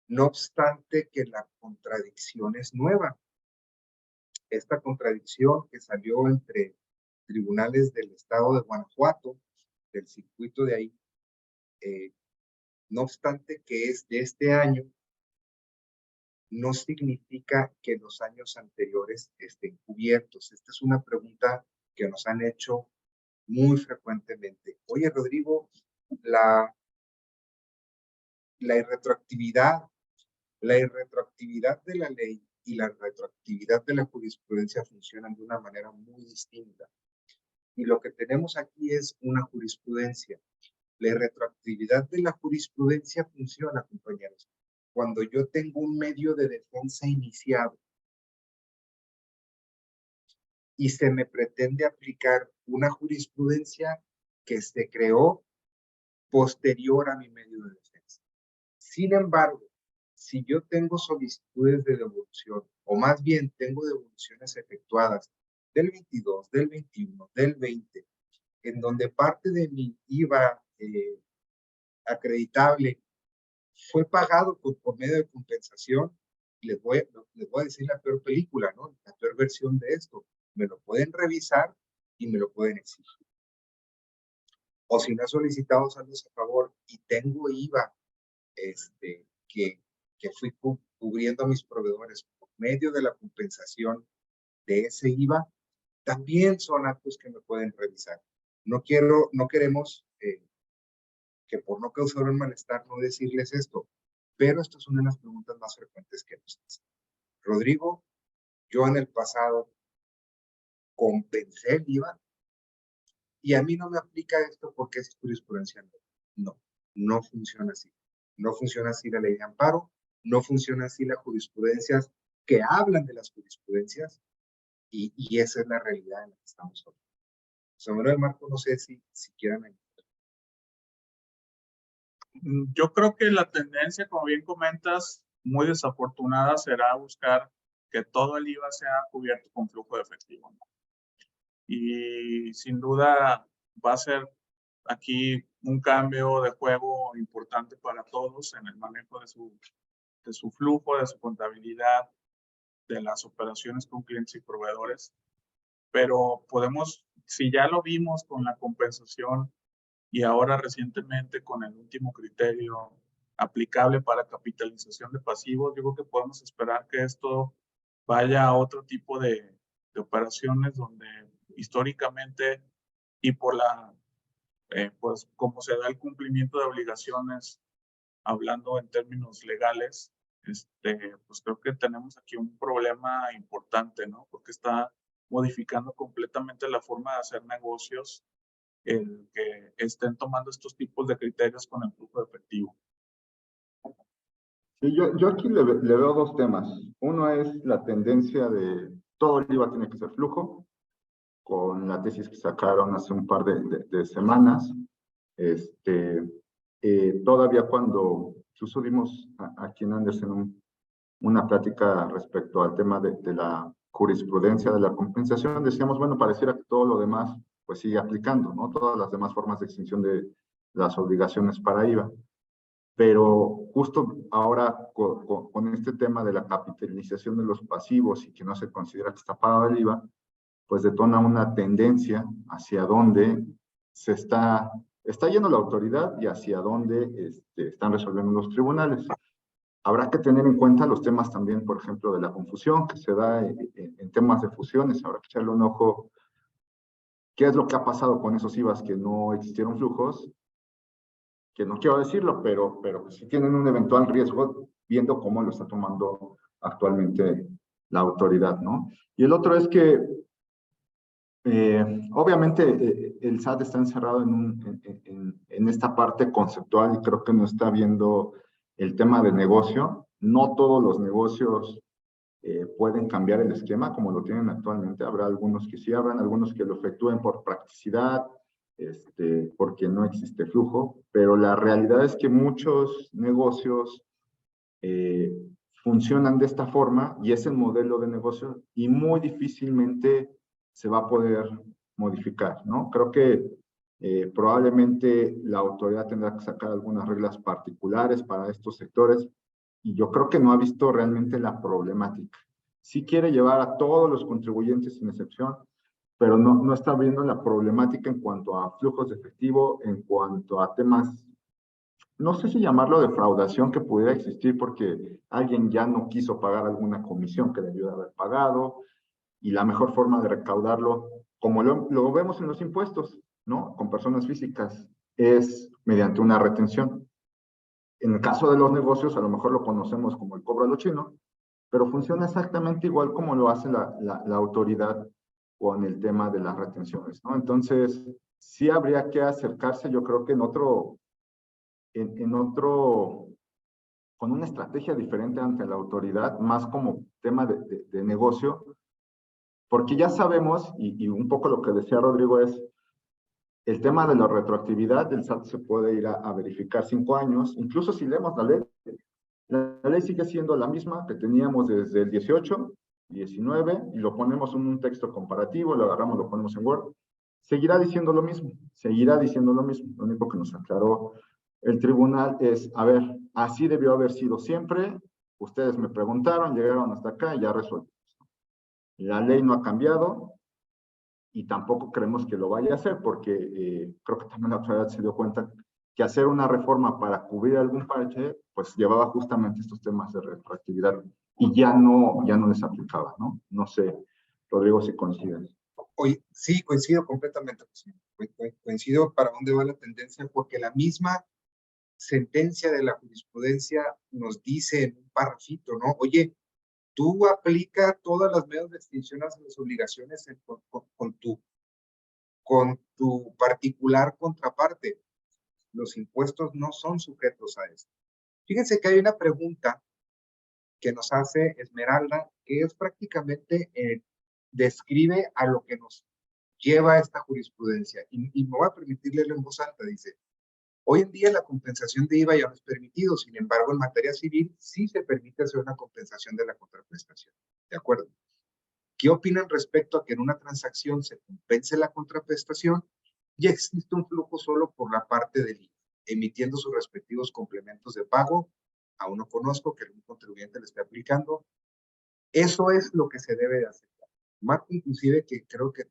no obstante que la contradicción es nueva. Esta contradicción que salió entre tribunales del estado de Guanajuato, del circuito de ahí, no obstante que es de este año, no significa que los años anteriores estén cubiertos. Esta es una pregunta que nos han hecho muy frecuentemente. Oye, Rodrigo, la irretroactividad de la ley y la retroactividad de la jurisprudencia funcionan de una manera muy distinta. Y lo que tenemos aquí es una jurisprudencia. La retroactividad de la jurisprudencia funciona, compañeros, cuando yo tengo un medio de defensa iniciado y se me pretende aplicar una jurisprudencia que se creó posterior a mi medio de defensa. Sin embargo, si yo tengo solicitudes de devolución, o más bien tengo devoluciones efectuadas del 22, del 21, del 20, en donde parte de mi IVA acreditable fue pagado por medio de compensación, les voy a decir la peor película, ¿no? La peor versión de esto. Me lo pueden revisar y me lo pueden exigir. O si no he solicitado saldos a favor y tengo IVA que fui cubriendo a mis proveedores por medio de la compensación de ese IVA, también son actos que me pueden revisar. No queremos que por no causar un malestar no decirles esto, pero esto es una de las preguntas más frecuentes que nos hacen. Rodrigo, yo en el pasado compensé el IVA y a mí no me aplica esto porque es jurisprudencia. No, no funciona así. No funciona así la ley de amparo, no funciona así las jurisprudencias que hablan de las jurisprudencias y esa es la realidad en la que estamos hoy. Sobre el Marco, no sé si quieran ayudar. Yo creo que la tendencia, como bien comentas, muy desafortunada será buscar que todo el IVA sea cubierto con flujo de efectivo, ¿no? Y sin duda va a ser aquí un cambio de juego importante para todos en el manejo de su flujo, de su contabilidad, de las operaciones con clientes y proveedores. Pero podemos, si ya lo vimos con la compensación y ahora recientemente con el último criterio aplicable para capitalización de pasivos, yo creo que podemos esperar que esto vaya a otro tipo de operaciones donde históricamente y por pues como se da el cumplimiento de obligaciones, hablando en términos legales, pues creo que tenemos aquí un problema importante, ¿no? Porque está modificando completamente la forma de hacer negocios el que estén tomando estos tipos de criterios con el flujo de efectivo. Sí, yo aquí le veo dos temas. Uno es la tendencia de todo el IVA tiene que ser flujo, con la tesis que sacaron hace un par de semanas. Todavía cuando incluso dimos aquí en Andersen una plática respecto al tema de la jurisprudencia de la compensación, decíamos, bueno, pareciera que todo lo demás pues sigue aplicando, ¿no? Todas las demás formas de extinción de las obligaciones para IVA. Pero justo ahora con este tema de la capitalización de los pasivos y que no se considera que está pagado el IVA, pues detona una tendencia hacia dónde se está yendo la autoridad y hacia dónde están resolviendo los tribunales. Habrá que tener en cuenta los temas también, por ejemplo, de la confusión que se da en temas de fusiones. Habrá que echarle un ojo. ¿Qué es lo que ha pasado con esos IVAs que no existieron flujos? Que no quiero decirlo, pero sí tienen un eventual riesgo viendo cómo lo está tomando actualmente la autoridad, ¿no? Y el otro es que Obviamente el SAT está encerrado en esta parte conceptual y creo que no está viendo el tema de negocio. No todos los negocios pueden cambiar el esquema como lo tienen actualmente. Habrá algunos que sí, habrán algunos que lo efectúen por practicidad, porque no existe flujo, pero la realidad es que muchos negocios funcionan de esta forma y es el modelo de negocio y muy difícilmente se va a poder modificar, ¿no? Creo que probablemente la autoridad tendrá que sacar algunas reglas particulares para estos sectores y yo creo que no ha visto realmente la problemática. Sí quiere llevar a todos los contribuyentes sin excepción, pero no está viendo la problemática en cuanto a flujos de efectivo, en cuanto a temas, no sé si llamarlo defraudación que pudiera existir porque alguien ya no quiso pagar alguna comisión que debió de haber pagado y la mejor forma de recaudarlo, como lo vemos en los impuestos, ¿no? Con personas físicas, es mediante una retención. En el caso de los negocios, a lo mejor lo conocemos como el cobro a lo chino, pero funciona exactamente igual como lo hace la autoridad con el tema de las retenciones, ¿no? Entonces, sí habría que acercarse, yo creo que en otro, con una estrategia diferente ante la autoridad, más como tema de negocio, porque ya sabemos, y un poco lo que decía Rodrigo es, el tema de la retroactividad del SAT se puede ir a verificar 5 años, incluso si leemos la ley sigue siendo la misma que teníamos desde el 18, 19, y lo ponemos en un texto comparativo, lo agarramos, lo ponemos en Word, seguirá diciendo lo mismo, seguirá diciendo lo mismo. Lo único que nos aclaró el tribunal es, a ver, así debió haber sido siempre, ustedes me preguntaron, llegaron hasta acá y ya resuelto. La ley no ha cambiado y tampoco creemos que lo vaya a hacer porque creo que también la autoridad se dio cuenta que hacer una reforma para cubrir algún parche, pues llevaba justamente estos temas de retroactividad y ya no les aplicaba, ¿no? No sé, Rodrigo, si coincides. Oye, sí, coincido completamente. Coincido para dónde va la tendencia, porque la misma sentencia de la jurisprudencia nos dice en un parrafito, ¿no? Oye, tú aplica todas las medidas de extinción a las obligaciones con tu particular contraparte. Los impuestos no son sujetos a esto. Fíjense que hay una pregunta que nos hace Esmeralda, que es prácticamente describe a lo que nos lleva a esta jurisprudencia. Y me voy a permitir leerlo en voz alta. Dice, hoy en día la compensación de IVA ya no es permitido, sin embargo, en materia civil sí se permite hacer una compensación de la contraprestación. ¿De acuerdo? ¿Qué opinan respecto a que en una transacción se compense la contraprestación y existe un flujo solo por la parte del IVA, emitiendo sus respectivos complementos de pago? Aún no conozco que algún contribuyente le esté aplicando. Eso es lo que se debe de hacer. Marco, inclusive, que creo que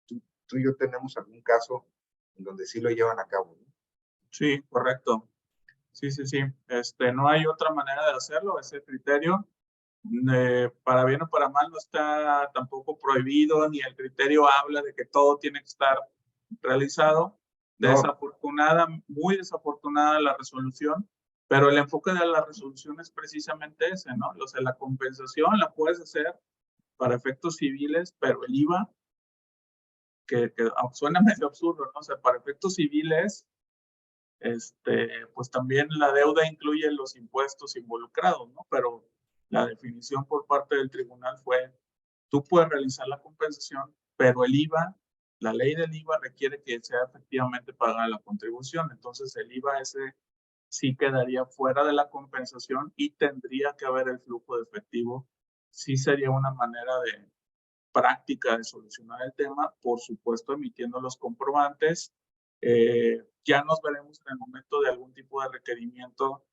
tú y yo tenemos algún caso en donde sí lo llevan a cabo, ¿no? Sí, correcto. Sí. No hay otra manera de hacerlo, ese criterio. Para bien o para mal no está tampoco prohibido, ni el criterio habla de que todo tiene que estar realizado. No. Muy desafortunada la resolución, pero el enfoque de la resolución es precisamente ese, ¿no? O sea, la compensación la puedes hacer para efectos civiles, pero el IVA, que suena medio absurdo, ¿no? O sea, para efectos civiles, pues también la deuda incluye los impuestos involucrados, ¿no? Pero la definición por parte del tribunal fue, tú puedes realizar la compensación, pero el IVA, la ley del IVA requiere que sea efectivamente pagada la contribución. Entonces el IVA ese sí quedaría fuera de la compensación y tendría que haber el flujo de efectivo. Sí sería una manera de práctica de solucionar el tema, por supuesto emitiendo los comprobantes. Ya nos veremos en el momento de algún tipo de requerimiento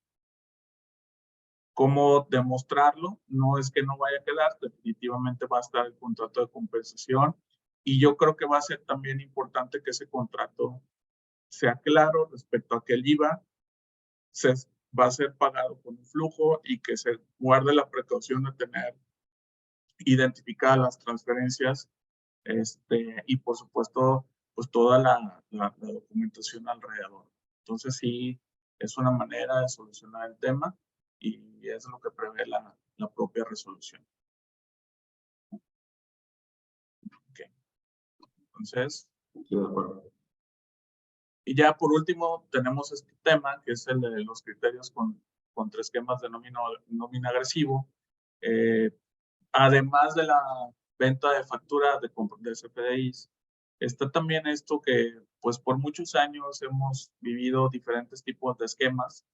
cómo demostrarlo. No es que no vaya a quedar, definitivamente va a estar el contrato de compensación y yo creo que va a ser también importante que ese contrato sea claro respecto a que el IVA va a ser pagado con un flujo y que se guarde la precaución de tener identificadas las transferencias y por supuesto pues toda la documentación alrededor. Entonces sí, es una manera de solucionar el tema y es lo que prevé la propia resolución. Okay. Entonces, Sí, de acuerdo. y ya por último tenemos este tema, que es el de los criterios contra esquemas de nómina agresivo. Además de la venta de factura de CFDIs, está también esto que pues por muchos años hemos vivido diferentes tipos de esquemas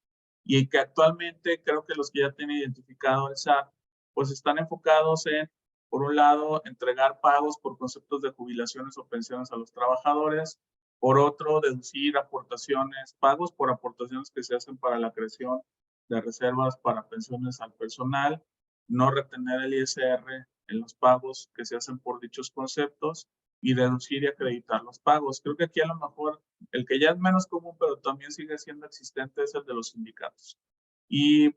y que actualmente creo que los que ya tienen identificado el SAT pues están enfocados en, por un lado, entregar pagos por conceptos de jubilaciones o pensiones a los trabajadores, por otro, deducir aportaciones, pagos por aportaciones que se hacen para la creación de reservas para pensiones al personal, no retener el ISR en los pagos que se hacen por dichos conceptos y deducir y acreditar los pagos. Creo que aquí a lo mejor el que ya es menos común, pero también sigue siendo existente, es el de los sindicatos. Y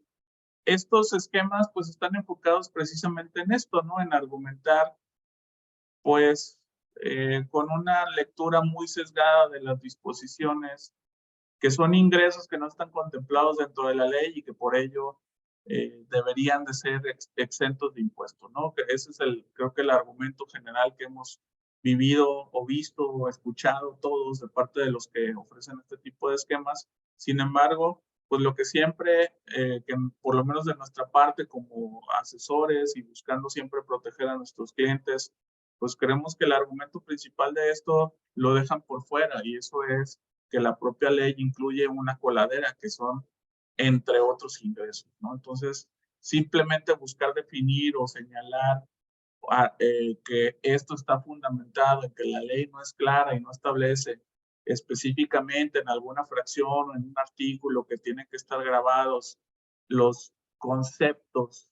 estos esquemas pues están enfocados precisamente en esto, ¿no? En argumentar pues con una lectura muy sesgada de las disposiciones, que son ingresos que no están contemplados dentro de la ley y que por ello deberían de ser exentos de impuestos, ¿no? Ese es creo que el argumento general que hemos vivido o visto o escuchado todos de parte de los que ofrecen este tipo de esquemas. Sin embargo, pues lo que siempre, que por lo menos de nuestra parte como asesores y buscando siempre proteger a nuestros clientes, pues creemos que el argumento principal de esto lo dejan por fuera y eso es que la propia ley incluye una coladera que son entre otros ingresos, ¿no? Entonces, simplemente buscar definir o señalar que esto está fundamentado en que la ley no es clara y no establece específicamente en alguna fracción o en un artículo que tienen que estar grabados los conceptos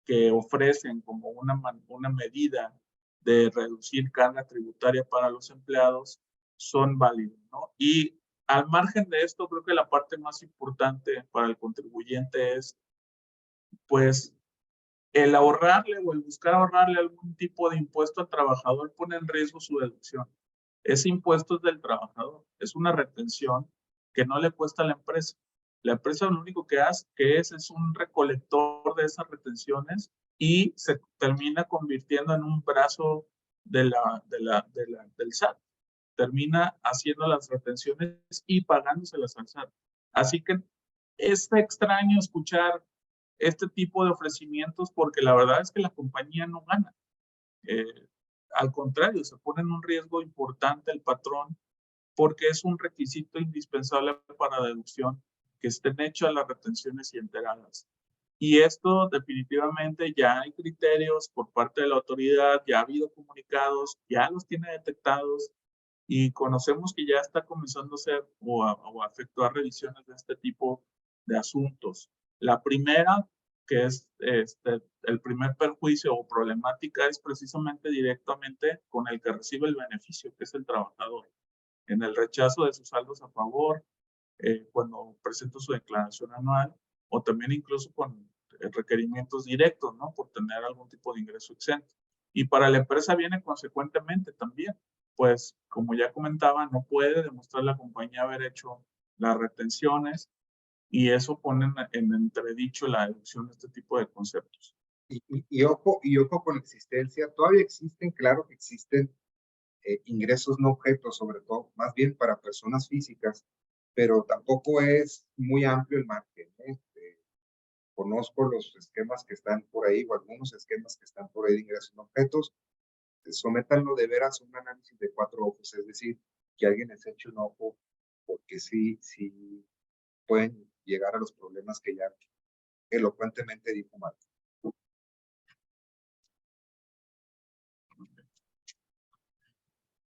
que ofrecen como una medida de reducir carga tributaria para los empleados son válidos, ¿no? Y al margen de esto, creo que la parte más importante para el contribuyente es, pues, el ahorrarle o el buscar ahorrarle algún tipo de impuesto al trabajador pone en riesgo su deducción. Ese impuesto es del trabajador, es una retención que no le cuesta a la empresa. La empresa lo único que hace es un recolector de esas retenciones y se termina convirtiendo en un brazo del SAT. Termina haciendo las retenciones y pagándoselas al SAT. Así que es extraño escuchar este tipo de ofrecimientos porque la verdad es que la compañía no gana. Al contrario, se pone en un riesgo importante el patrón porque es un requisito indispensable para deducción que estén hechas las retenciones y enteradas. Y esto definitivamente ya hay criterios por parte de la autoridad, ya ha habido comunicados, ya los tiene detectados y conocemos que ya está comenzando a hacer o a efectuar revisiones de este tipo de asuntos. La primera, que es el primer perjuicio o problemática, es precisamente directamente con el que recibe el beneficio, que es el trabajador. En el rechazo de sus saldos a favor, cuando presenta su declaración anual, o también incluso con requerimientos directos, ¿no? Por tener algún tipo de ingreso exento. Y para la empresa viene consecuentemente también, pues como ya comentaba, no puede demostrar la compañía haber hecho las retenciones y eso pone en entredicho la deducción de este tipo de conceptos. Y ojo con la existencia, todavía existen, claro que existen ingresos no objetos, sobre todo, más bien para personas físicas, pero tampoco es muy amplio el margen, ¿eh? Conozco los esquemas que están por ahí, o algunos esquemas que están por ahí de ingresos no objetos. Sométanlo de veras a un análisis de 4 ojos, es decir, que alguien les eche un ojo, porque sí pueden llegar a los problemas que ya elocuentemente dijo Marco.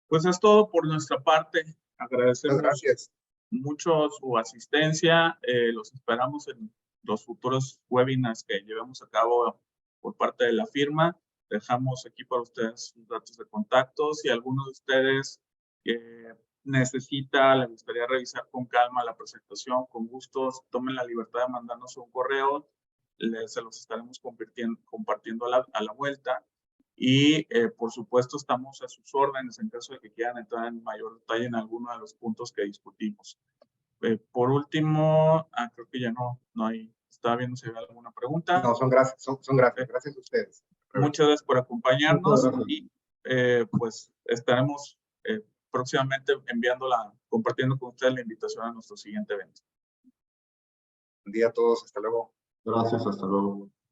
Pues es todo por nuestra parte. Agradecemos Gracias. mucho su asistencia. Los esperamos en los futuros webinars que llevemos a cabo por parte de la firma. Dejamos aquí para ustedes sus datos de contacto. Si alguno de ustedes necesita, le gustaría revisar con calma la presentación, con gusto, tomen la libertad de mandarnos un correo. Se los estaremos compartiendo a la vuelta. Y por supuesto estamos a sus órdenes en caso de que quieran entrar en mayor detalle en alguno de los puntos que discutimos. Por último, creo que ya no hay, estaba viendo si había alguna pregunta. No, son gracias, son gracias. Gracias a ustedes. Muchas gracias por acompañarnos y pues estaremos próximamente compartiendo con ustedes la invitación a nuestro siguiente evento. Buen día a todos, hasta luego. Gracias, hasta luego.